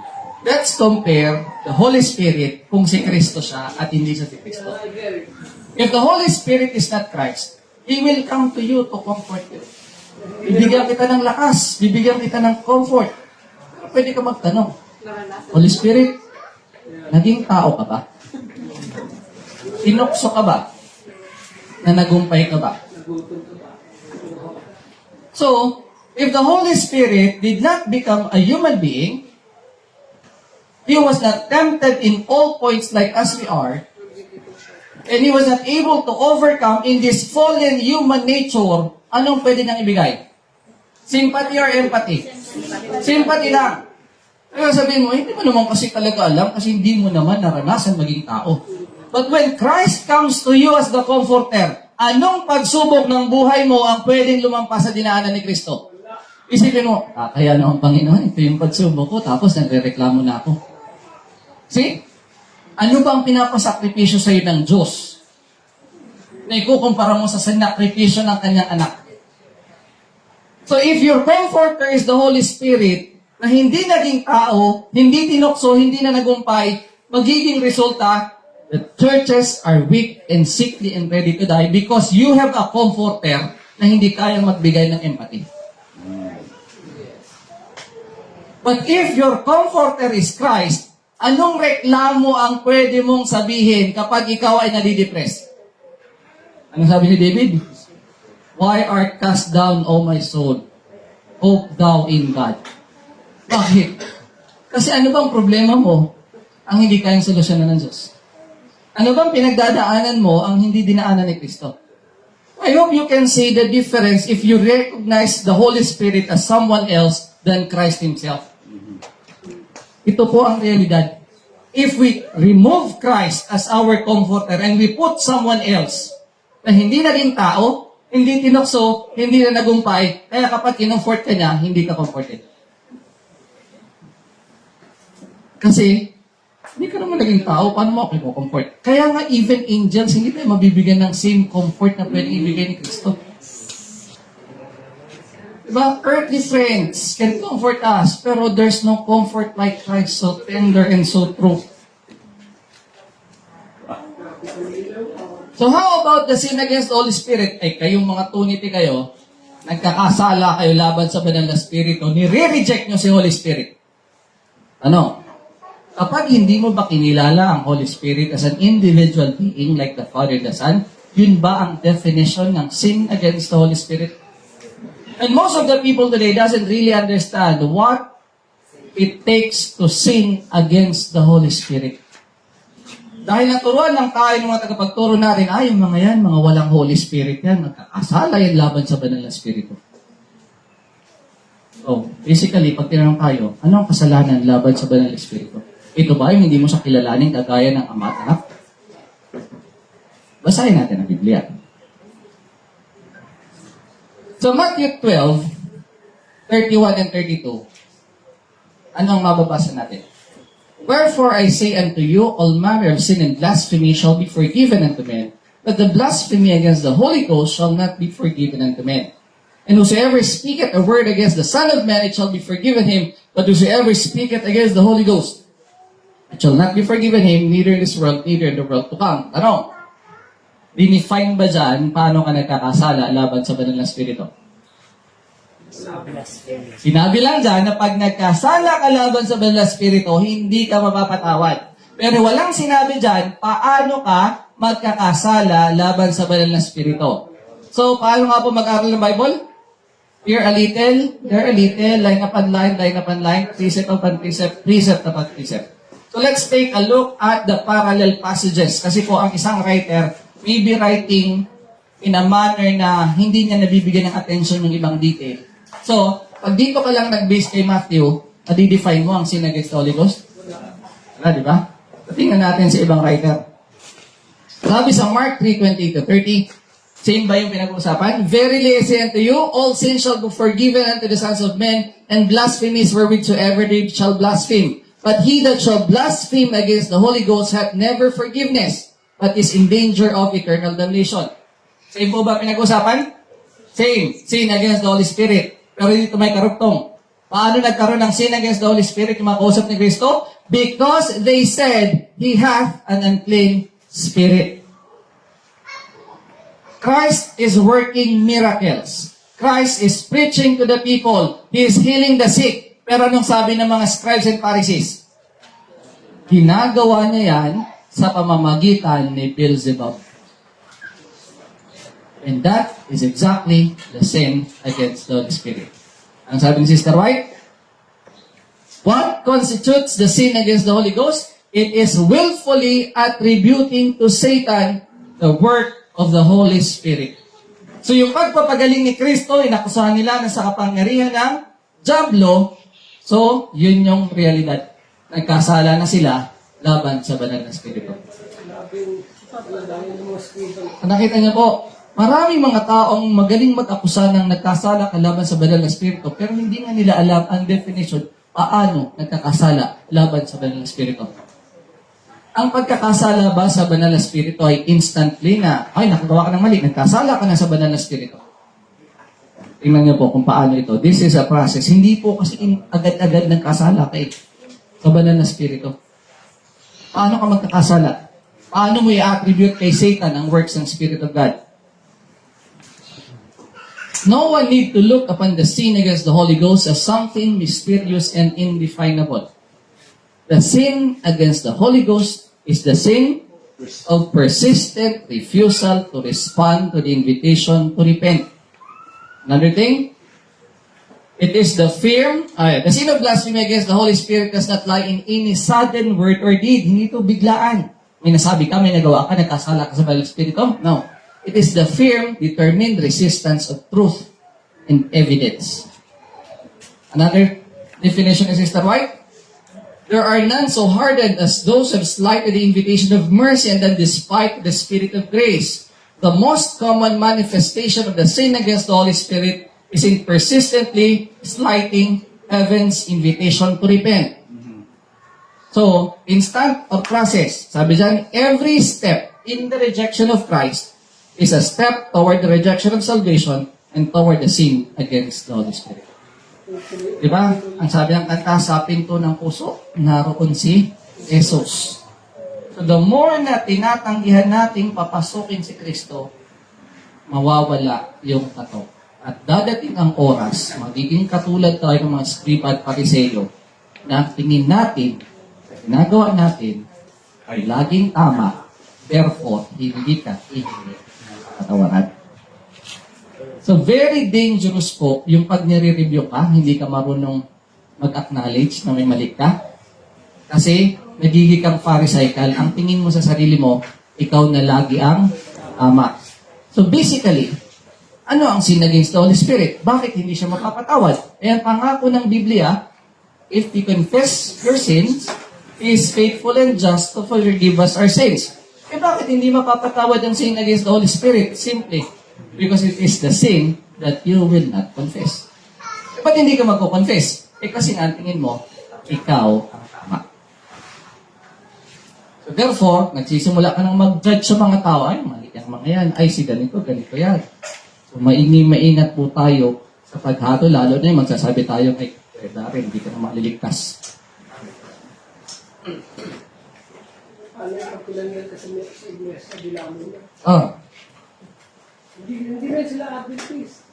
let's compare the Holy Spirit kung si Kristo siya at hindi siya si Kristo. If the Holy Spirit is not Christ, He will come to you to comfort you. Bibigyan kita ng lakas, bibigyan kita ng comfort. Pwede ka magtanong, Holy Spirit, naging tao ka ba? Tinukso ka ba? Na nagumpay ka ba? So, if the Holy Spirit did not become a human being, He was not tempted in all points like as we are, and He was not able to overcome in this fallen human nature, anong pwede niyang ibigay? Sympathy or empathy? Sympathy lang. Kaya sabihin mo, hindi mo naman kasi talaga alam kasi hindi mo naman naranasan maging tao. But when Christ comes to you as the comforter, anong pagsubok ng buhay mo ang pwedeng lumampas sa dinaanan ni Kristo? Isipin mo, kaya naman Panginoon, ito yung pagsubok ko, tapos nagre-reklamo na ako. See? Ano ba ang pinapasakripisyo sa iyo ng Diyos? Na ikukumpara mo sa sinakripisyo ng kanyang anak. So if your comforter is the Holy Spirit, na hindi naging tao, hindi tinukso, hindi na nagumpay, magiging resulta, the churches are weak and sickly and ready to die because you have a comforter na hindi kayang magbigay ng empathy. But if your comforter is Christ, anong reklamo ang pwede mong sabihin kapag ikaw ay nadidepress? Anong sabi ni David? Why art cast down, O my soul? Hope thou in God. Bakit? Kasi ano bang problema mo ang hindi kayang solusyonan ng Diyos? Ano bang pinagdadaanan mo ang hindi dinaanan ni Kristo? I hope you can see the difference if you recognize the Holy Spirit as someone else than Christ Himself. Ito po ang realidad. If we remove Christ as our comforter and we put someone else na hindi naging tao, hindi tinukso, hindi na nagumpay, kaya kapag kinomfort ka niya, hindi ka comforted. Kasi, hindi ka naman naging tao, paano mo ako comfort? Kaya nga, even angels, hindi tayo mabibigyan ng same comfort na pwedeng ibigay ni Kristo. Diba? Earthly friends can comfort us, pero there's no comfort like Christ, so tender and so true. So how about the sin against the Holy Spirit? Ay, kayong mga tuniti kayo, nagkakasala kayo laban sa banal na Espiritu, nire-reject nyo si Holy Spirit. Ano? Kapag hindi mo ba kinilala ang Holy Spirit as an individual being like the Father and the Son, yun ba ang definition ng sin against the Holy Spirit? And most of the people today doesn't really understand what it takes to sin against the Holy Spirit. Dahil naturuan lang tayo ng mga tagapagturo natin, yung mga yan, mga walang Holy Spirit yan, nagkakasala yan laban sa banal na Espiritu. So, basically, pag tinanong tayo, ano ang kasalanan laban sa banal na Espiritu? Ito ba yung hindi mo siya kilalanin kagaya ng ama at anak? Basahin natin ang Biblia. So, Matthew 12, 31 and 32. Ano ang mababasa natin? Wherefore I say unto you, all manner of sin and blasphemy shall be forgiven unto men, but the blasphemy against the Holy Ghost shall not be forgiven unto men. And whosoever speaketh a word against the Son of Man, it shall be forgiven him. But whosoever speaketh against the Holy Ghost, it shall not be forgiven him, neither in this world, neither in the world to come. Tanong, dinefine ba dyan paano ka nagkakasala laban sa banal na spirito? Sinabi lang dyan na pag nagkasala ka laban sa banal na spirito, hindi ka mapapatawad. Pero walang sinabi dyan, paano ka magkakasala laban sa banal na spirito. So, paano nga po mag-aral ng Bible? Here a little, there a little, line upon line, precept upon precept, precept upon precept. So, let's take a look at the parallel passages. Kasi po, ang isang writer may be writing in a manner na hindi niya nabibigyan ng attention ng ibang detail. So, pag dito ka lang nag-base kay Matthew, na-define mo ang sin against the Holy Ghost? Wala, di ba? Tingnan natin sa ibang writer. Sabi sa Mark 3:20-30, same ba yung pinag-uusapan? Verily I say unto you, all sins shall be forgiven unto the sons of men, and blasphemies wherewithsoever they shall blaspheme. But he that shall blaspheme against the Holy Ghost hath never forgiveness, but is in danger of eternal damnation. Same po ba pinag-uusapan? Same. Sin against the Holy Spirit. Pero dito may karugtong. Paano nagkaroon ng sin against the Holy Spirit yung mga kausap ni Kristo? Because they said, He hath an unclean spirit. Christ is working miracles. Christ is preaching to the people. He is healing the sick. Pero anong sabi ng mga scribes and Pharisees? Ginagawa niya yan sa pamamagitan ni Beelzebub. And that is exactly the sin against the Holy Spirit. Ang sabi ni Sister White, what constitutes the sin against the Holy Ghost? It is willfully attributing to Satan the work of the Holy Spirit. So yung pagpapagaling ni Kristo, inakusahan nila na sa kapangyarihan ng Diablo, so yun yung realidad. Nagkasala na sila laban sa banal na Espiritu. Nakita niyo po, maraming mga taong magaling mag-akusa ng nagkasala kalaban sa banal na Espiritu, pero hindi nga nila alam ang definition paano nagkakasala laban sa banal na Espiritu. Ang pagkakasala ba sa banal na Espiritu ay instantly na, ay, nakagawa ka ng mali, nagkasala ka na sa banal na Espiritu. Tingnan niyo po kung paano ito. This is a process. Hindi po kasi agad-agad nagkasala ka sa banal na Espiritu. Paano ka magkakasala? Paano mo i-attribute kay Satan ang works ng Spirit of God? No one need to look upon the sin against the Holy Ghost as something mysterious and indefinable. The sin against the Holy Ghost is the sin of persistent refusal to respond to the invitation to repent. Another thing, it is the sin of blasphemy against the Holy Spirit does not lie in any sudden word or deed. Hindi ito biglaan. May nasabi ka, may nagawa ka, nagkasala ka sa Banal Espiritu. No. It is the firm, determined resistance of truth and evidence. Another definition is Sister White. There are none so hardened as those who have slighted the invitation of mercy and then despite the Spirit of grace. The most common manifestation of the sin against the Holy Spirit is in persistently slighting heaven's invitation to repent. So, instant or process. Sabi dyan, every step in the rejection of Christ is a step toward the rejection of salvation and toward the sin against the Holy Spirit. Diba? Ang sabi ng kanta, sa pinto ng puso, naroon si Jesus. So the more na tinatanggihan nating papasukin si Kristo, mawawala yung katok. At dadating ang oras, magiging katulad tayo ng mga Skriba at Pariseo, na tingin natin, ginagawa natin, ay laging tama, therefore, hindi ka ihingi katawaran. So, very dangerous po yung pag nire-review ka, hindi ka marunong mag-acknowledge na may mali ka. Kasi, nagiging kang pharisaical, ang tingin mo sa sarili mo, ikaw na lagi ang tama. So, basically, ano ang sin against the Holy Spirit? Bakit hindi siya mapapatawad? Ayan, pangako ng Biblia, if we confess your sins, He is faithful and just to forgive us our sins. Eh, bakit hindi mapapatawad ang sin against the Holy Spirit? Simply, because it is the sin that you will not confess. Ba't hindi ka magko-confess? Eh kasi nga, tingin mo, ikaw ang tama. So therefore, nagsisimula ka nang mag-judge sa mga tao, ay, mali ang mga yan, ay, si ganito, ganito yan. So So, maingat po tayo sa paghato, lalo na yung magsasabi tayo, ay, dari, hindi ka na maliligtas. Ano yung pagpilangan kasi sa iglesia, sa Dilamon na. Ah, Hindi rin sila Adventist.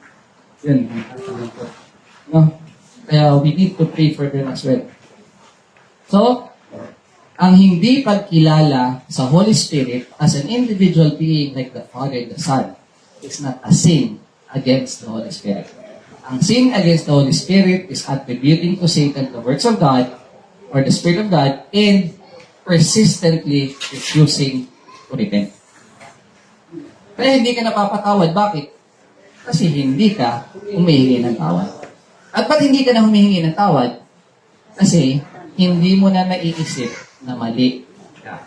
yun. No? Kaya we need to pray for them as well. So, ang hindi pagkilala sa Holy Spirit as an individual being like the Father and the Son is not a sin against the Holy Spirit. Ang sin against the Holy Spirit is attributing to Satan the works of God or the Spirit of God and persistently refusing to repent. Kaya hindi ka napapatawad. Bakit? Kasi hindi ka humihingi ng tawad. At ba't hindi ka na humihingi ng tawad? Kasi hindi mo na naiisip na mali ka.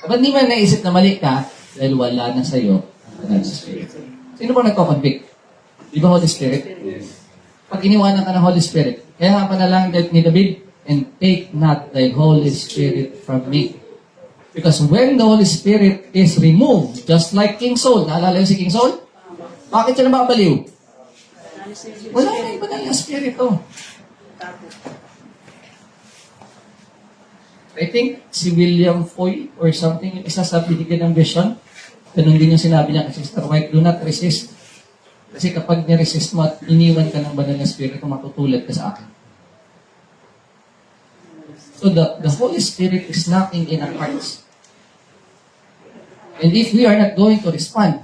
Ba't hindi mo na naisip na mali ka? Dahil wala na sa'yo ang Banal na Spirit. Sino ba nagko-convict? Di ba Holy Spirit? Pag iniwanan ka ng Holy Spirit, kaya nga panalangin ni David, and take not thy Holy Spirit from me. Because when the Holy Spirit is removed, just like King Saul, naalala yung si King Saul? Bakit siya nababaliw? Wala na yung Banal na Spirit, oh. I think si William Foy or something, yung isa sa binigyan ng vision, ganun din yung sinabi niya kay Sister White, do not resist. Kasi kapag niresist mo at iniwan ka ng Banal na Spirit, matutulad ka sa akin. So the Holy Spirit is knocking in our hearts. And if we are not going to respond,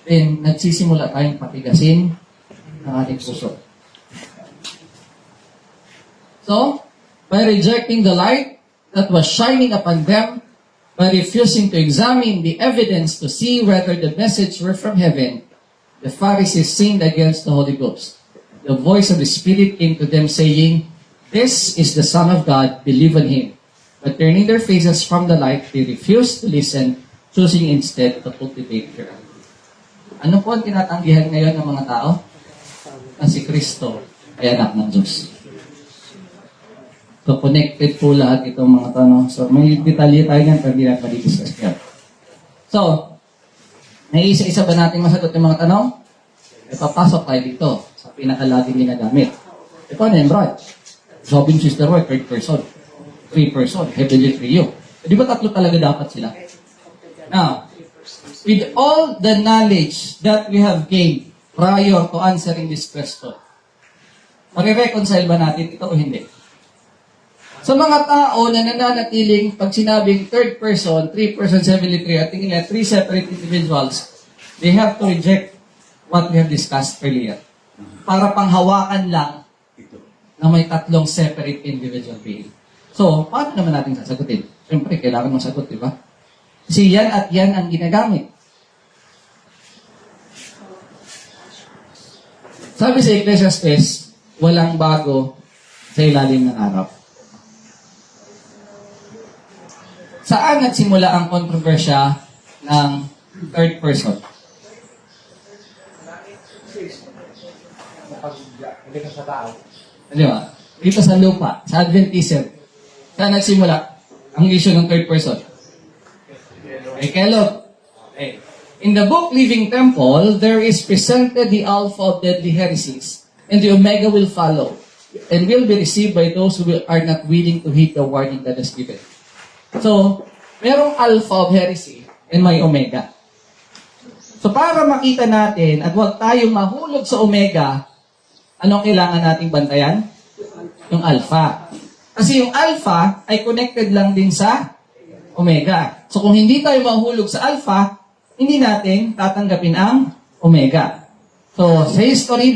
then nagsisimula tayong patigasin ng ating puso. So, by rejecting the light that was shining upon them, by refusing to examine the evidence to see whether the message were from heaven, the Pharisees sinned against the Holy Ghost. The voice of the Spirit came to them saying, "This is the Son of God, believe on Him." But turning their faces from the light, they refused to listen, choosing instead to cultivate their own. Ano po ang tinatanggihan ngayon ng mga tao? Na si Kristo ay anak ng Diyos. So, connected po lahat itong mga tanong. So, may detalye tayo yan, pero hindi natin madidiscuss yan. So, naiisa-isa ba natin masagot yung mga tanong? Ipapasok tayo dito sa pinakalaging ginagamit. Ito ano yung Brad? Sabi ni Sister Roy, third person. Three person, heavenly trio. Di ba tatlo talaga dapat sila? Now, with all the knowledge that we have gained prior to answering this question, marireconcile ba natin ito o hindi? Sa mga tao na nananatiling pag sinabing third person, three persons, heavenly three, at tingin nila, three separate individuals, they have to reject what we have discussed earlier. Para panghawakan lang na may tatlong separate individual being. So, paano naman natin sasagutin? Siyempre, kailangan masagot, di ba? Kasi yan at yan ang ginagamit. Sabi sa Ecclesiastes, walang bago sa ilalim ng araw. Saan nagsimula ang kontrobersya ng third person? Hindi ka sa tao. Di ba? Dito sa lupa, sa Adventism. Saan nagsimula ang issue ng third person? Kay Kellogg. Okay. In the book Living Temple, there is presented the alpha of deadly heresies, and the omega will follow, and will be received by those who are not willing to heed the warning that is given. So, merong alpha of heresy and may omega. So, para makita natin at huwag tayong mahulog sa omega, anong kailangan nating bantayan? Yung alpha. Kasi yung alpha ay connected lang din sa omega. So, kung hindi tayo mahulog sa alpha, hindi natin tatanggapin ang omega. So, sa history,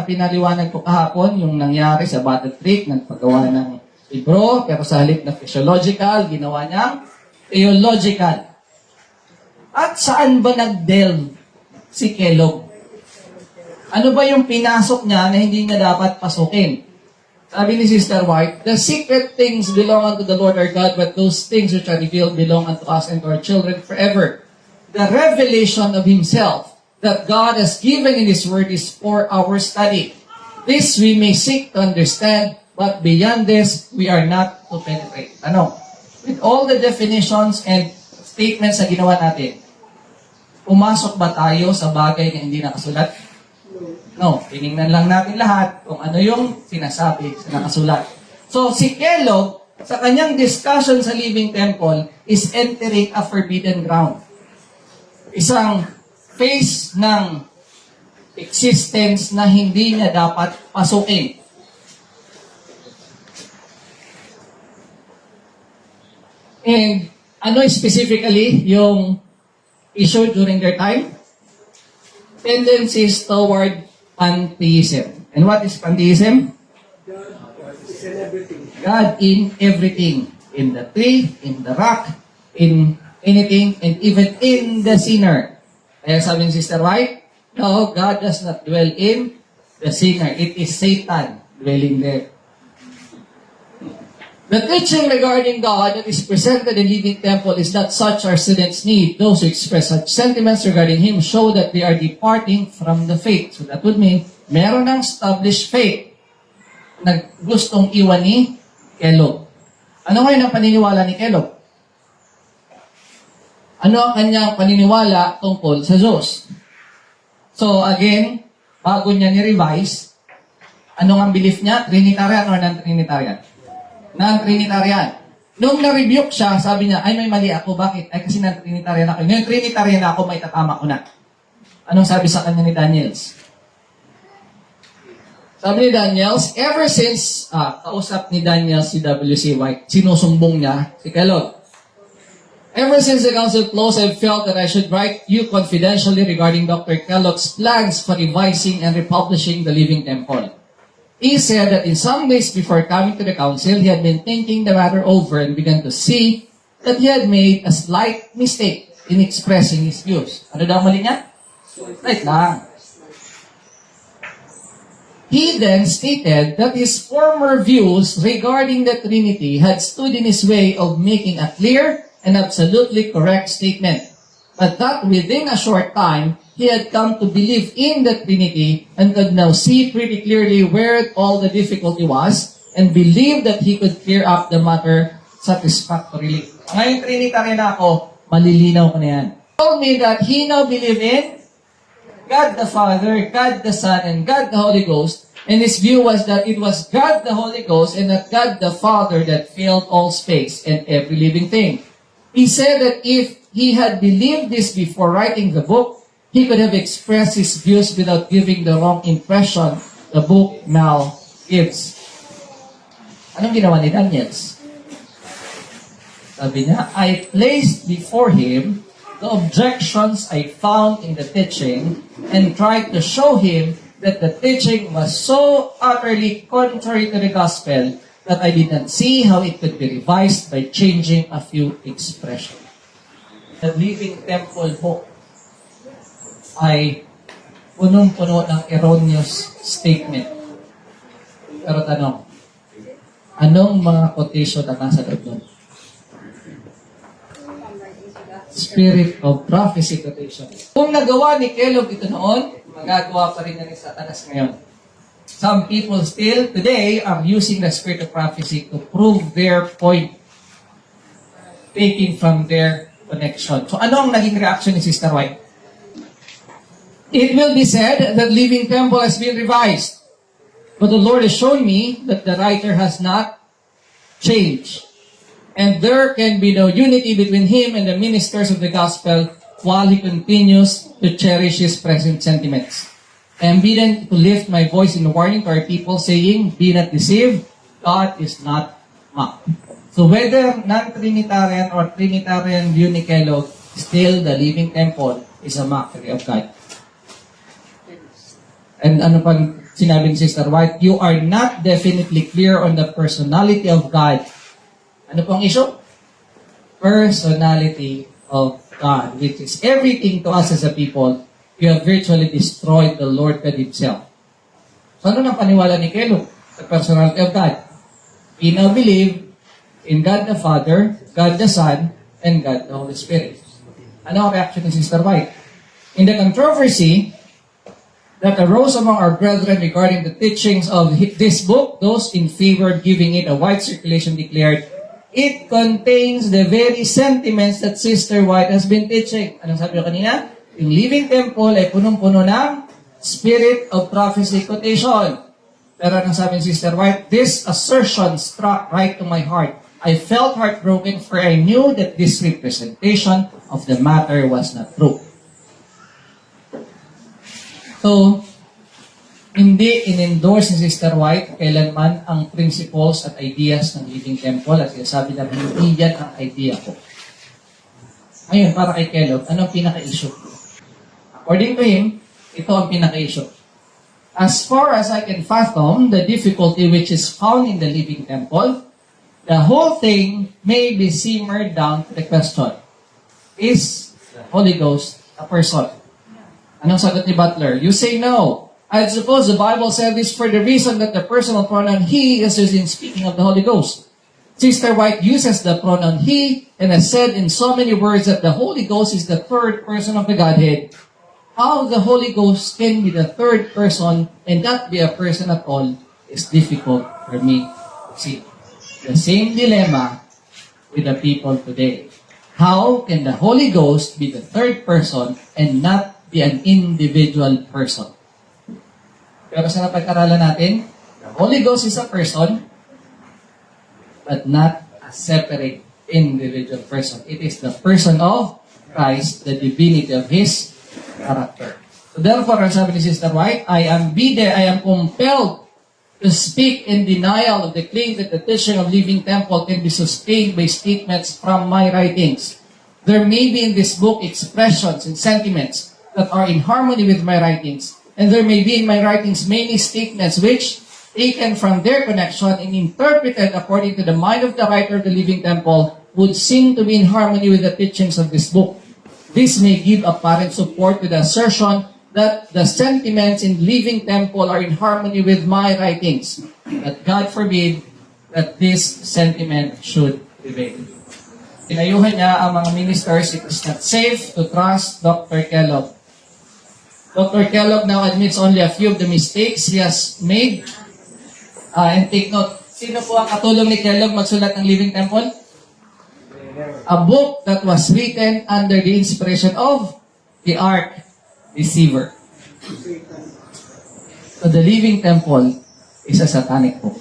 pinaliwanag ko kahapon yung nangyari sa Battle Creek, nagpagawa ng libro, pero sa halip na physiological, ginawa niyang theological. At saan ba nag-delve si Kellogg? Ano ba yung pinasok niya na hindi niya dapat pasukin? Sabi ni Sister White, the secret things belong unto the Lord our God, but those things which are revealed belong unto us and to our children forever. The revelation of Himself that God has given in His Word is for our study. This we may seek to understand, but beyond this, we are not to penetrate. Ano? With all the definitions and statements na ginawa natin, pumasok ba tayo sa bagay na hindi nakasulat? No, tinignan lang natin lahat kung ano yung sinasabi sa nakasulat. So, si Kellogg, sa kanyang discussion sa Living Temple, is entering a forbidden ground. Isang phase ng existence na hindi niya dapat pasukin. And ano specifically yung issue during their time? Tendencies toward pantheism. And what is pantheism? Is in everything. God in everything. In the tree, in the rock, in anything, and even in the sinner. Kaya sabi ni Sister White, no, God does not dwell in the sinner. It is Satan dwelling there. The teaching regarding God that is presented in Living Temple is that such our students need. Those who express such sentiments regarding Him show that they are departing from the faith. So that would mean, meron ng established faith na gustong iwan ni Kellogg. Ano ngayon ang paniniwala ni Kellogg? Ano ang kanyang paniniwala tungkol sa Diyos? So again, bago niya ni-revise, ano ang belief niya? Trinitarian or non-Trinitarian? Non-Trinitarian. Nung na-rebuke siya, sabi niya, ay may mali ako. Bakit? Ay kasi non-Trinitarian ako. Ngayon Trinitarian ako, may tatama ko na. Anong sabi sa kanya ni Daniels? Sabi ni Daniels, ever since, kausap ni Daniels si W.C. White, sinusumbong niya si Kellogg. Ever since the council closed, I've felt that I should write you confidentially regarding Dr. Kellogg's plans for revising and republishing the Living Temple. He said that in some days before coming to the council, he had been thinking the matter over and began to see that he had made a slight mistake in expressing his views. Ano daw mali niya? Right lang. He then stated that his former views regarding the Trinity had stood in his way of making a clear and absolutely correct statement, but that within a short time, he had come to believe in the Trinity and could now see pretty clearly where all the difficulty was and believe that he could clear up the matter satisfactorily. Ngayon, Trinitarian na ako, malilinaw ko na yan. He told me that he now believed in God the Father, God the Son, and God the Holy Ghost. And his view was that it was God the Holy Ghost and not God the Father that filled all space and every living thing. He said that if he had believed this before writing the book, he could have expressed his views without giving the wrong impression the book now gives. Anong ginawa ni Daniels? Sabi niya, I placed before him the objections I found in the teaching and tried to show him that the teaching was so utterly contrary to the gospel that I did not see how it could be revised by changing a few expressions. The Living Temple book ay punong-puno ng erroneous statement. Pero tanong, anong mga quotation na nasa loob nun? Spirit of prophecy quotation. Kung nagawa ni Kellogg ito noon, magagawa pa rin na ni Satanas ngayon. Some people still today are using the spirit of prophecy to prove their point, taking from their connection. So ano ang naging reaction ni Sister White? It will be said that Living Temple has been revised, but the Lord has shown me that the writer has not changed. And there can be no unity between him and the ministers of the gospel while he continues to cherish his present sentiments. I am bidden to lift my voice in warning to our people, saying, be not deceived, God is not mocked. So whether non-Trinitarian or Trinitarian view ni Kellogg, still the Living Temple is a mockery of God. And ano pang sinabi ni Sister White, you are not definitely clear on the personality of God. Ano pong issue? Personality of God, which is everything to us as a people. You have virtually destroyed the Lord God Himself. So ano nang paniwala ni Kellogg sa personality of God? We now believe in God the Father, God the Son, and God the Holy Spirit. Ano ang reaction ni Sister White? In the controversy that arose among our brethren regarding the teachings of this book, those in favor of giving it a wide circulation declared, it contains the very sentiments that Sister White has been teaching. Anong sabi ko kanina? Yung Living Temple ay punong-puno ng spirit of prophecy quotation. Pero anong sabi ni Sister White? This assertion struck right to my heart. I felt heartbroken for I knew that this representation of the matter was not true. So, hindi in-endorse ni Sister White kailanman ang principles at ideas ng Living Temple at sinasabi na hindi yan ang idea ko. Ngayon, para kay Kellogg, anong pinaka-issue? According to him, ito ang pinaka-issue. As far as I can fathom the difficulty which is found in the Living Temple, the whole thing may be simmered down to the question, is the Holy Ghost a person? Anong sagot ni Butler? You say no. I suppose the Bible said this for the reason that the personal pronoun he is used in speaking of the Holy Ghost. Sister White uses the pronoun he and has said in so many words that the Holy Ghost is the third person of the Godhead. How the Holy Ghost can be the third person and not be a person at all is difficult for me to see. The same dilemma with the people today. How can the Holy Ghost be the third person and not be an individual person? Pero sa napag-aralan natin, the Holy Ghost is a person, but not a separate individual person. It is the person of Christ, the divinity of His character. So therefore, ang sabi ni Sister White, I am compelled to speak in denial of the claim that the teaching of Living Temple can be sustained by statements from my writings. There may be in this book expressions and sentiments that are in harmony with my writings, and there may be in my writings many statements which, taken from their connection and interpreted according to the mind of the writer of the Living Temple, would seem to be in harmony with the teachings of this book. This may give apparent support to the assertion that the sentiments in Living Temple are in harmony with my writings. But God forbid that this sentiment should prevail. Pinayuhan niya ang mga ministers, it is not safe to trust Dr. Kellogg. Dr. Kellogg now admits only a few of the mistakes he has made. And take note, sino po ang katulong ni Kellogg magsulat ng Living Temple? A book that was written under the inspiration of the Ark Deceiver. So the Living Temple is a satanic book.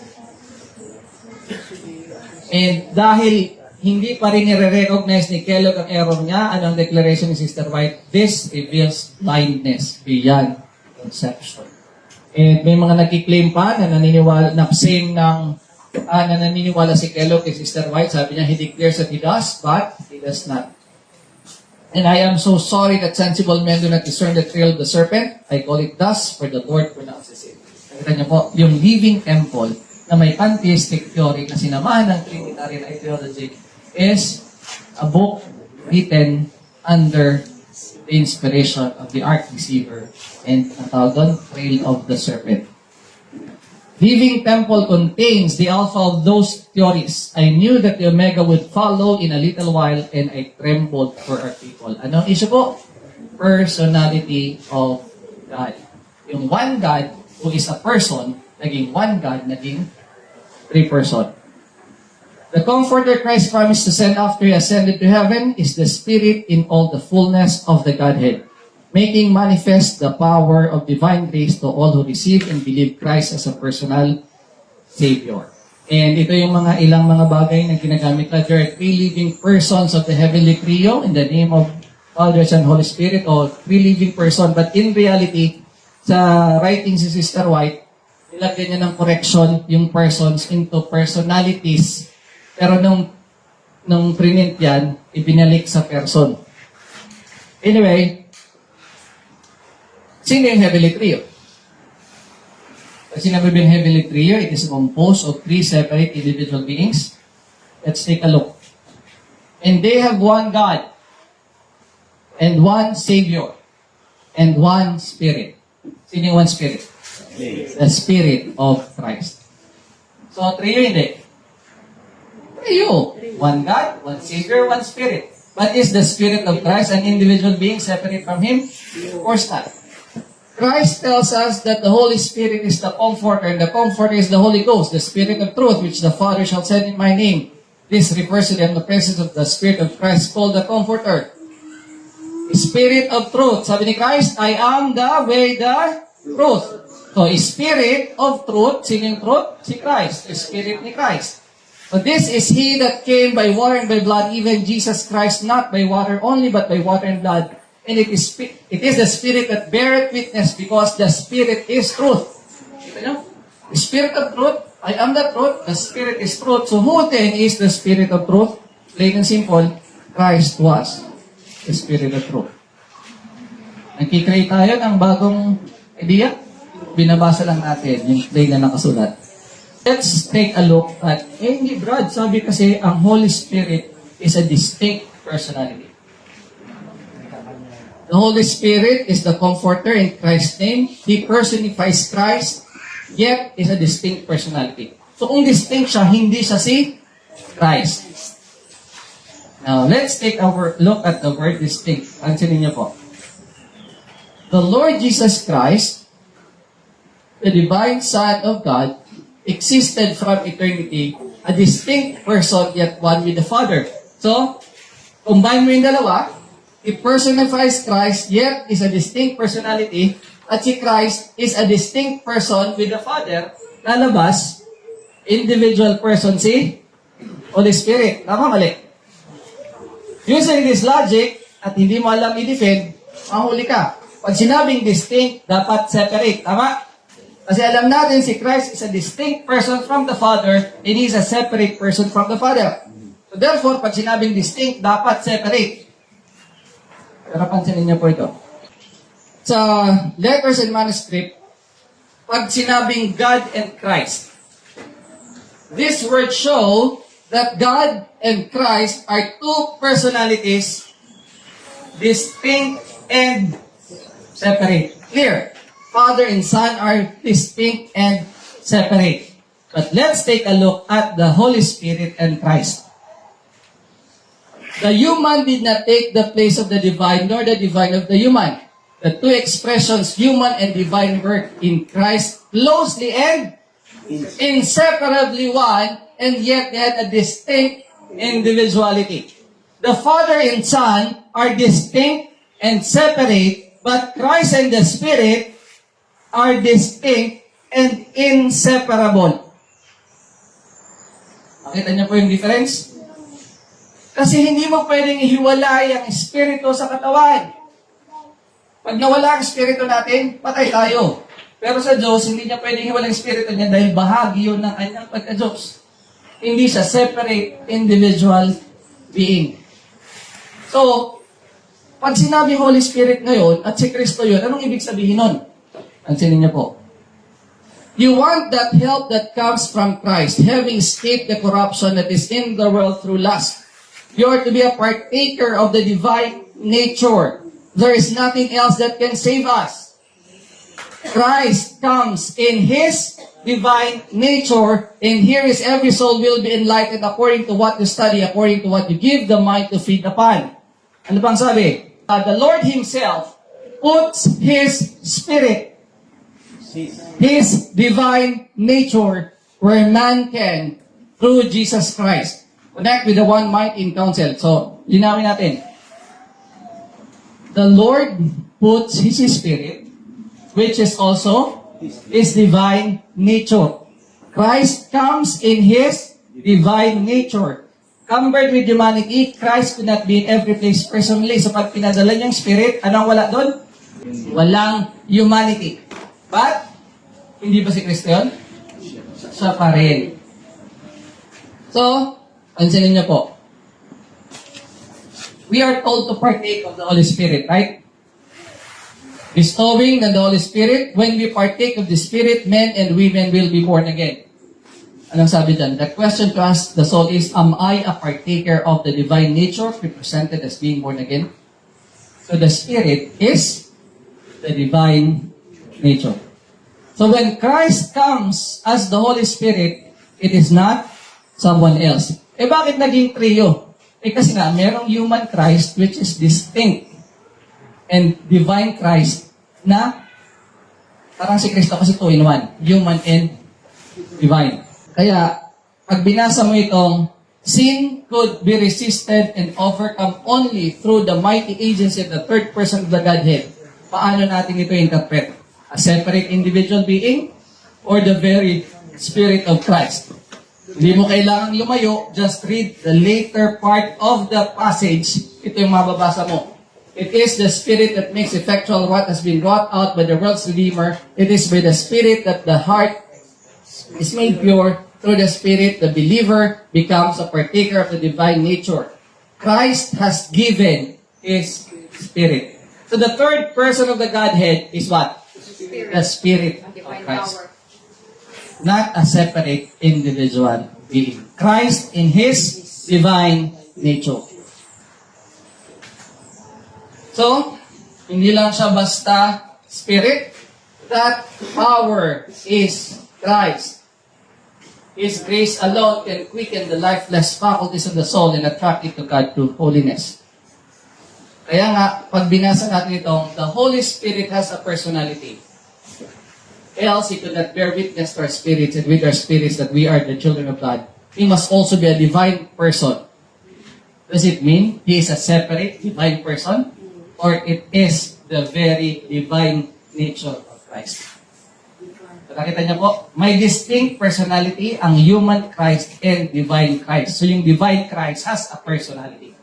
And dahil hindi pa rin nire-recognize ni Kellogg ang error niya, anong declaration ni Sister White? This reveals blindness beyond conception. And may mga nagkiklaim pa na naniniwala, na naniniwala si Kellogg kay Sister White. Sabi niya, he declares that he does, but he does not. And I am so sorry that sensible men do not discern the trail of the serpent. I call it thus, for the Lord pronounces it. Nakita niyo po, yung Living Temple na may pantheistic theory na sinamahan ng Trinitarian ideology is a book written under the inspiration of the Ark Deceiver and ang tawag doon, Trail of the Serpent. Living Temple contains the alpha of those theories. I knew that the Omega would follow in a little while and I trembled for our people. Anong issue po? Personality of God. Yung one God who is a person, naging one God, naging three person. The Comforter Christ promised to send after He ascended to heaven is the Spirit in all the fullness of the Godhead, making manifest the power of divine grace to all who receive and believe Christ as a personal Savior. And ito yung ilang mga bagay na ginagamit na there are three living persons of the heavenly trio in the name of Father, Son, Holy Spirit, or three living person. But in reality, sa writing si Sister White, nilagyan niya ng correction yung persons into personalities. Pero nung print yan, ibinalik sa person. Anyway, sino yung heavenly trio? Pag sinabi yung heavenly trio, it is composed of three separate individual beings. Let's take a look. And they have one God, and one Savior, and one Spirit. Sino yung one Spirit? The Spirit of Christ. So, trio hindi. Trio. One God, one Savior, one Spirit. But is the Spirit of Christ an individual being separate from Him? Of course not. Christ tells us that the Holy Spirit is the Comforter, and the Comforter is the Holy Ghost, the Spirit of truth, which the Father shall send in my name. This refers to the omnipresence of the Spirit of Christ called the Comforter. The Spirit of truth. Sabi ni Christ, I am the way, the truth. So, Spirit of truth, sino yung truth? Si Christ, the Spirit ni Christ. So, this is He that came by water and by blood, even Jesus Christ, not by water only, but by water and blood. And it is the Spirit that beareth witness, because the Spirit is truth. Kita nyo? The Spirit of truth, I am the truth, the Spirit is truth. So, who then is the Spirit of truth? Plain and simple, Christ was the Spirit of truth. Nagkikreate tayo ng bagong idea. Binabasa lang natin yung plain na nakasulat. Let's take a look at, hindi Brad, sabi kasi ang Holy Spirit is a distinct personality. The Holy Spirit is the Comforter in Christ's name. He personifies Christ, yet is a distinct personality. So kung distinct siya, hindi siya si Christ. Now, let's take a look at the word distinct. Pansinin niyo po. The Lord Jesus Christ, the divine Son of God, existed from eternity, a distinct person, yet one with the Father. So, combine mo yung dalawa, He personifies Christ, yet is a distinct personality, at si Christ is a distinct person with the Father, lalabas, individual person si Holy Spirit. Tama, mali? Using this logic, at hindi mo alam i-defend, mahuli ka. Pag sinabing distinct, dapat separate. Tama? Kasi alam natin si Christ is a distinct person from the Father and He is a separate person from the Father. So therefore, pag sinabing distinct, dapat separate. Pero pansinin niyo po ito. Sa letters and manuscript, pag sinabing God and Christ, this word show that God and Christ are two personalities, distinct and separate. Clear? Father and Son are distinct and separate. But let's take a look at the Holy Spirit and Christ. The human did not take the place of the divine, nor the divine of the human. The two expressions, human and divine, work in Christ closely and inseparably one, and yet they had a distinct individuality. The Father and Son are distinct and separate, but Christ and the Spirit are distinct and inseparable. Makita niyo po yung difference? Kasi hindi mo pwedeng ihiwalay ang Espiritu sa katawan. Pag nawala ang Espiritu natin, patay tayo. Pero sa Diyos, hindi niya pwedeng hiwalay ang Espiritu niya dahil bahagi yun ng kanyang pagka-Diyos. Hindi siya separate, individual being. So, pag sinabi Holy Spirit ngayon at si Kristo yun, anong ibig sabihin nun? Pansinin niyo po. You want that help that comes from Christ, having escaped the corruption that is in the world through lust. You are to be a partaker of the divine nature. There is nothing else that can save us. Christ comes in His divine nature, and here is every soul will be enlightened according to what you study, according to what you give the mind to feed upon. Ano bang sabi? The Lord Himself puts His Spirit, His divine nature, where man can, through Jesus Christ, connect with the one mind in counsel. So, linawin natin. The Lord puts His Spirit, which is also His divine nature. Christ comes in His divine nature. Compared with humanity, Christ could not be in every place personally. So pag pinadala niyang Spirit, anong wala doon? Walang humanity. But, hindi ba si Kristo yun? Siya pa rin. So, pansinin niyo po. We are told to partake of the Holy Spirit, right? Bestowing the Holy Spirit, when we partake of the Spirit, men and women will be born again. Anong sabi dyan? The question to ask the soul is, am I a partaker of the divine nature represented as being born again? So the Spirit is the divine nature. So when Christ comes as the Holy Spirit, it is not someone else. Eh bakit naging trio? Eh kasi nga, merong human Christ which is distinct and divine Christ na parang si Kristo kasi 2 in 1, human and divine. Kaya, pag binasa mo itong, sin could be resisted and overcome only through the mighty agency of the third person of the Godhead. Paano natin ito interpret? A separate individual being or the very Spirit of Christ? Hindi mo kailangang lumayo, just read the later part of the passage. Ito yung mababasa mo. It is the Spirit that makes effectual what has been wrought out by the world's Redeemer. It is by the Spirit that the heart is made pure. Through the Spirit, the believer becomes a partaker of the divine nature. Christ has given His Spirit. So the third person of the Godhead is what? The Spirit of Christ. Not a separate individual being. Christ in His divine nature. So, hindi lang siya basta Spirit. That power is Christ. His grace alone can quicken the lifeless faculties of the soul and attract it to God through holiness. Kaya nga, pag binasa natin itong, the Holy Spirit has a personality. Else, He could not bear witness to our spirits and with our spirits that we are the children of God. He must also be a divine person. Does it mean He is a separate divine person? Or it is the very divine nature of Christ? So, nakita niyo po, may distinct personality ang human Christ and divine Christ. So yung divine Christ has a personality,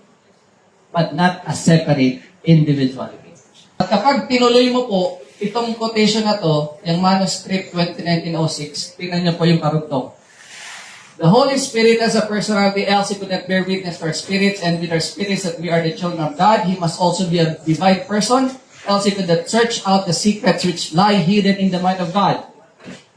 but not a separate individuality. At kapag tinuloy mo po, itong quotation na to, yung manuscript 2019-06, tingnan niyo po yung karugtong. The Holy Spirit has a personality, else He could not bear witness to our spirits, and with our spirits that we are the children of God. He must also be a divine person, else He could not search out the secrets which lie hidden in the mind of God.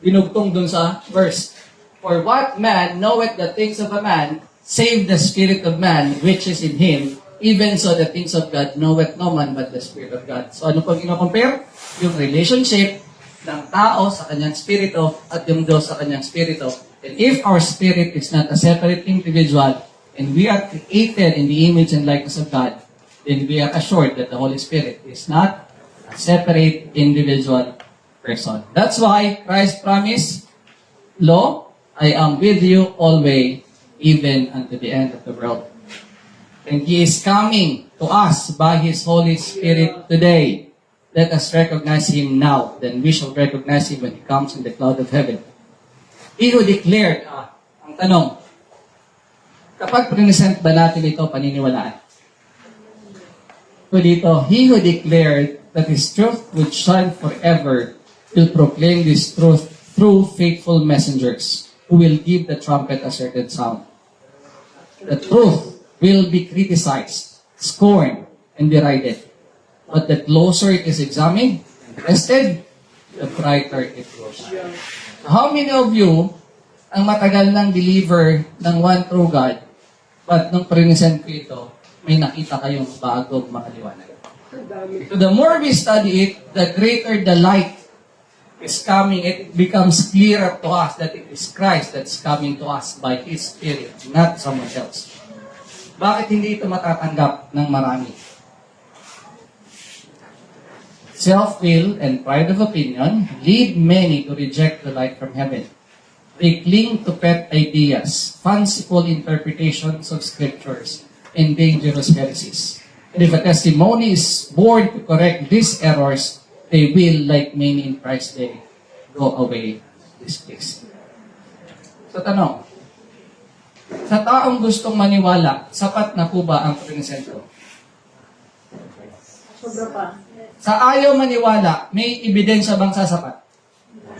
Binugtong dun sa verse. For what man knoweth the things of a man, save the spirit of man which is in him, even so the things of God knoweth no man but the Spirit of God. So ano pag ino-compare? Yung relationship ng tao sa kanyang spirito at yung Diyos sa kanyang spirito. And if our spirit is not a separate individual, and we are created in the image and likeness of God, then we are assured that the Holy Spirit is not a separate individual person. That's why Christ promised, Lo, I am with you always, even unto the end of the world. And He is coming to us by His Holy Spirit today. Let us recognize Him now, then we shall recognize Him when He comes in the cloud of heaven. He who declared, ang tanong, kapag present ba natin ito paniniwalaan? So dito, He who declared that His truth would shine forever will proclaim this truth through faithful messengers who will give the trumpet a certain sound. The truth will be criticized, scorned, and derided. But the closer it is examined and tested, the brighter it grows. How many of you ang matagal ng believer ng one true God, but nung present ko ito, may nakita kayong bagong makaliwanag? So the more we study it, the greater the light is coming. It becomes clearer to us that it is Christ that's coming to us by His Spirit, not someone else. Bakit hindi ito matatanggap ng marami? Self-will and pride of opinion lead many to reject the light from heaven. They cling to pet ideas, fanciful interpretations of scriptures, and dangerous heresies. And if a testimony is born to correct these errors, they will, like many in Christ's day, go away this place. So tanong, sa taong gustong maniwala, sapat na po ba ang presensyo? Sobra pa. Sa ayaw maniwala, may ebidensya bang sasapat?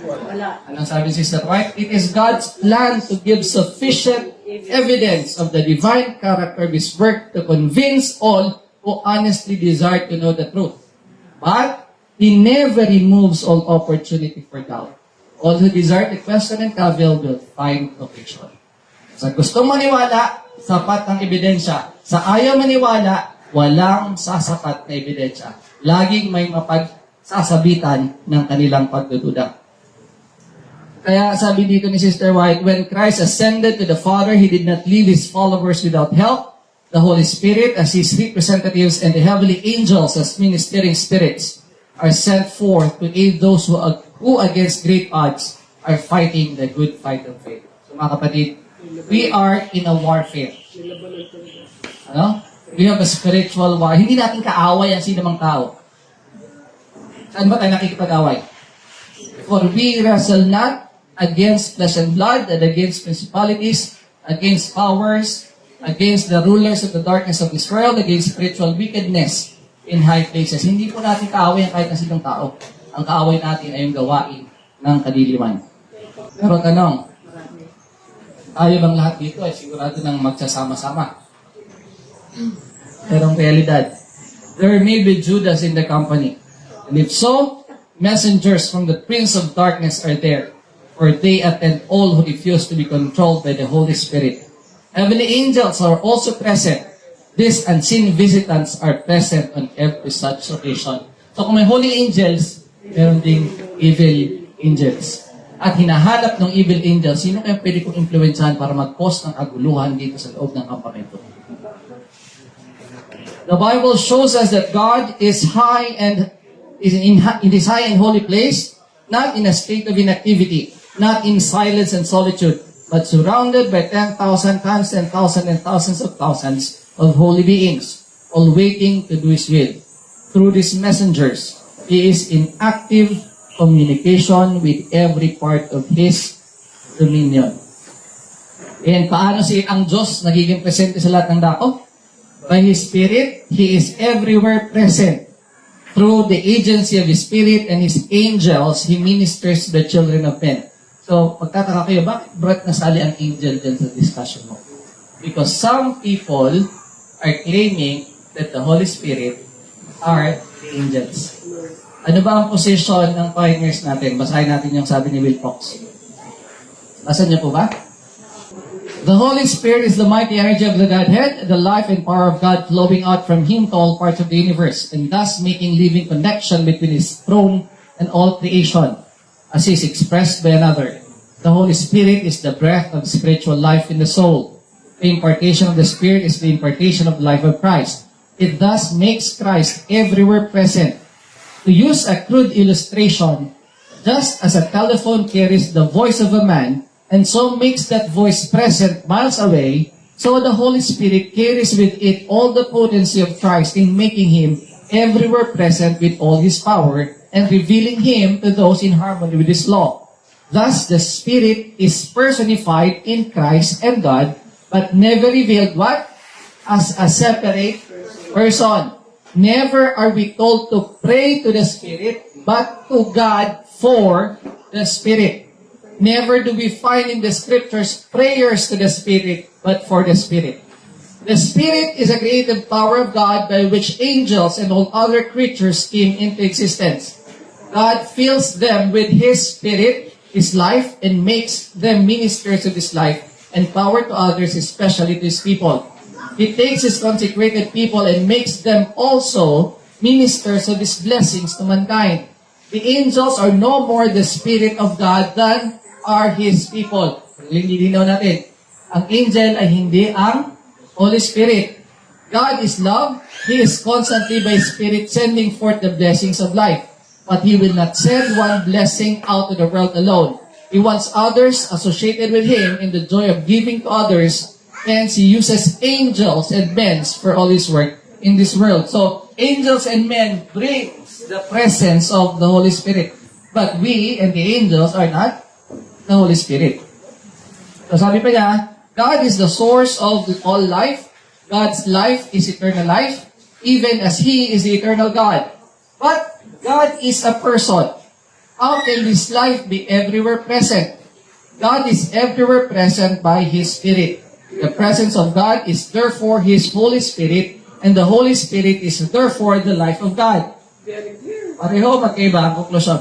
Wala. Anong sabi ni Sister White? It is God's plan to give sufficient evidence of the divine character of His work to convince all who honestly desire to know the truth. But He never removes all opportunity for doubt. All who desire to question and cavil will find occasion. Sa gustong maniwala, sapat ang ebidensya. Sa ayaw maniwala, walang sasapat na ebidensya. Laging may mapagsasabitan ng kanilang pagdududa. Kaya sabi dito ni Sister White, when Christ ascended to the Father, He did not leave His followers without help. The Holy Spirit as His representatives and the heavenly angels as ministering spirits are sent forth to aid those who against great odds are fighting the good fight of faith. So mga kapatid, we are in a warfare. Ano? We have a spiritual war. Hindi natin kaaway ang sinamang tao. Saan ba tayo nakikipag-away? For we wrestle not against flesh and blood, and against principalities, against powers, against the rulers of the darkness of this world, against spiritual wickedness in high places. Hindi po natin kaaway ang kahit na sinong tao. Ang kaaway natin ay yung gawain ng kadiliman. Pero tanong, tayo bang lahat dito ay sigurado nang magsasama-sama? Pero ang realidad, there may be Judas in the company. And if so, messengers from the prince of darkness are there, for they attend all who refuse to be controlled by the Holy Spirit. Heavenly angels are also present. These unseen visitants are present on every such occasion. So kung may holy angels, meron ding evil angels. At hinahanap ng evil angels, sino kaya pwede kong impluensyahan para mag-cause ng aguluhan dito sa loob ng kampamento? The Bible shows us that God is high and is in His high and holy place, not in a state of inactivity, not in silence and solitude, but surrounded by 10,000 times 10,000 and thousands of holy beings, all waiting to do His will. Through these messengers, He is in active communication with every part of His dominion. And paano ang Diyos nagiging presente sa lahat ng dako? By His Spirit, He is everywhere present. Through the agency of His Spirit and His angels, He ministers to the children of men. So, pagtataka kayo, bakit Brett nasali ang angel dyan sa discussion mo? Because some people are claiming that the Holy Spirit are the angels. Ano ba ang position ng pioneers natin? Basahin natin yung sabi ni Will Fox. Basa niyo po ba? The Holy Spirit is the mighty energy of the Godhead, the life and power of God flowing out from Him to all parts of the universe, and thus making living connection between His throne and all creation, as is expressed by another. The Holy Spirit is the breath of spiritual life in the soul. The impartation of the Spirit is the impartation of the life of Christ. It thus makes Christ everywhere present. To use a crude illustration, just as a telephone carries the voice of a man, and so makes that voice present miles away, so the Holy Spirit carries with it all the potency of Christ in making Him everywhere present with all His power and revealing Him to those in harmony with His law. Thus, the Spirit is personified in Christ and God, but never revealed what? As a separate person. Never are we told to pray to the Spirit, but to God for the Spirit. Never do we find in the Scriptures prayers to the Spirit, but for the Spirit. The Spirit is a creative power of God by which angels and all other creatures came into existence. God fills them with His Spirit, His life, and makes them ministers of His life and power to others, especially to His people. He takes His consecrated people and makes them also ministers of His blessings to mankind. The angels are no more the Spirit of God than are His people. Lilinaw natin. Ang angel ay hindi ang Holy Spirit. God is love. He is constantly by Spirit sending forth the blessings of life. But He will not send one blessing out to the world alone. He wants others associated with Him in the joy of giving to others. Hence, He uses angels and men for all His work in this world. So, angels and men brings the presence of the Holy Spirit. But we and the angels are not the Holy Spirit. So sabi pa niya, God is the source of all life. God's life is eternal life, even as He is the eternal God. But God is a person. How can this life be everywhere present? God is everywhere present by His Spirit. The presence of God is therefore His Holy Spirit, and the Holy Spirit is therefore the life of God. Pareho, magkaiba ang conclusion.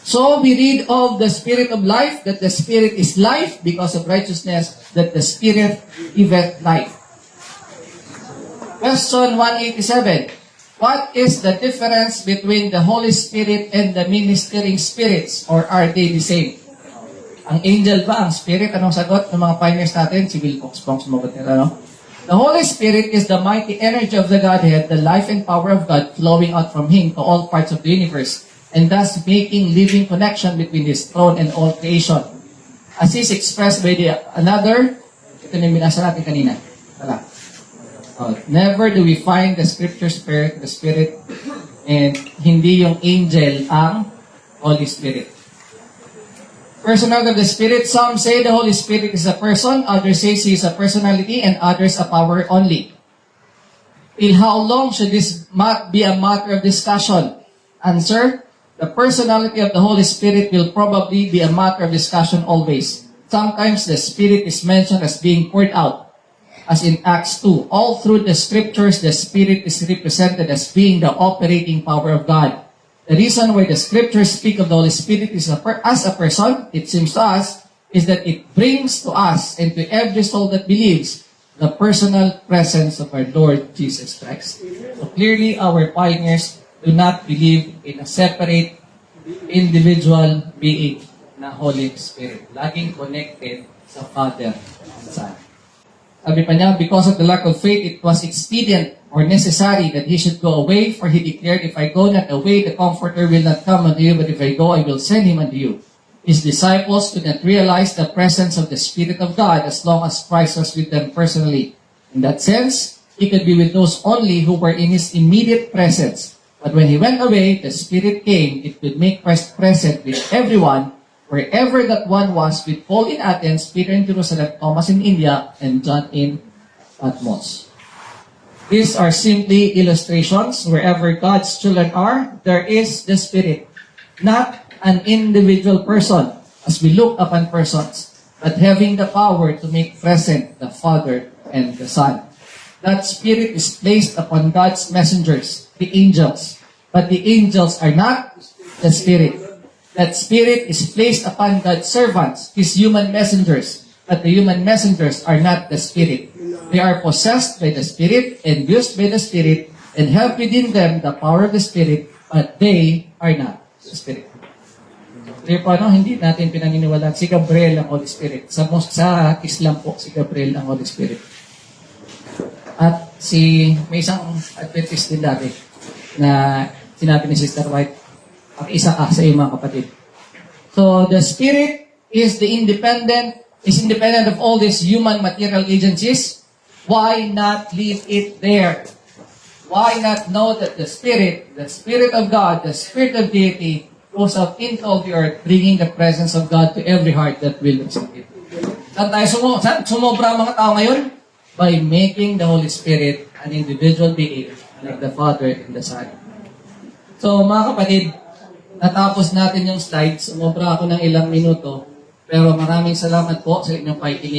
So we read of the Spirit of life, that the Spirit is life because of righteousness, that the Spirit giveth life. Question 187. What is the difference between the Holy Spirit and the ministering spirits, or are they the same? Ang angel ba ang spirit? Anong sagot ng mga pioneers natin? Si Will Fox pong sumagot nila, no? The Holy Spirit is the mighty energy of the Godhead, the life and power of God flowing out from Him to all parts of the universe, and thus making living connection between His throne and all creation. As is expressed by another, ito na yung binasa natin kanina. Wala. Never do we find the Scripture Spirit, and hindi yung angel ang Holy Spirit. Personality of the Spirit. Some say the Holy Spirit is a person, others say he is a personality, and others a power only. Till how long should this be a matter of discussion? Answer, the personality of the Holy Spirit will probably be a matter of discussion always. Sometimes the Spirit is mentioned as being poured out, as in Acts 2. All through the Scriptures, the Spirit is represented as being the operating power of God. The reason why the Scriptures speak of the Holy Spirit as a person, it seems to us, is that it brings to us and to every soul that believes the personal presence of our Lord Jesus Christ. So clearly, our pioneers do not believe in a separate individual being na Holy Spirit. Laging connected sa Father and Son. Sabi pa niya, because of the lack of faith, it was expedient or necessary that he should go away, for he declared, if I go not away, the Comforter will not come unto you, but if I go, I will send him unto you. His disciples could not realize the presence of the Spirit of God as long as Christ was with them personally. In that sense, he could be with those only who were in his immediate presence. But when he went away, the Spirit came, it could make Christ present with everyone, wherever that one was, with Paul in Athens, Peter in Jerusalem, Thomas in India, and John in Patmos. These are simply illustrations. Wherever God's children are, there is the Spirit. Not an individual person, as we look upon persons, but having the power to make present the Father and the Son. That Spirit is placed upon God's messengers, the angels. But the angels are not the Spirit. That Spirit is placed upon God's servants, His human messengers. But the human messengers are not the Spirit. They are possessed by the Spirit and used by the Spirit and have within them the power of the Spirit, but they are not the Spirit. Kaya paano hindi natin pinaniniwalaan si Gabriel ang Holy Spirit? Sa Islam po, si Gabriel ang Holy Spirit. At may isang Adventist din dati na sinabi ni Sister White, isa ka sa iyong mga kapatid. So, the Spirit is independent of all these human material agencies. Why not leave it there? Why not know that the Spirit of God, the Spirit of deity, goes out into all the earth, bringing the presence of God to every heart that will receive it. Saan tayo sumobra ang mga tao ngayon? By making the Holy Spirit an individual being, like the Father and the Son. So, mga kapatid, natapos natin yung slides. Sumobra ako ng ilang minuto. Pero maraming salamat po sa inyong pakikinig.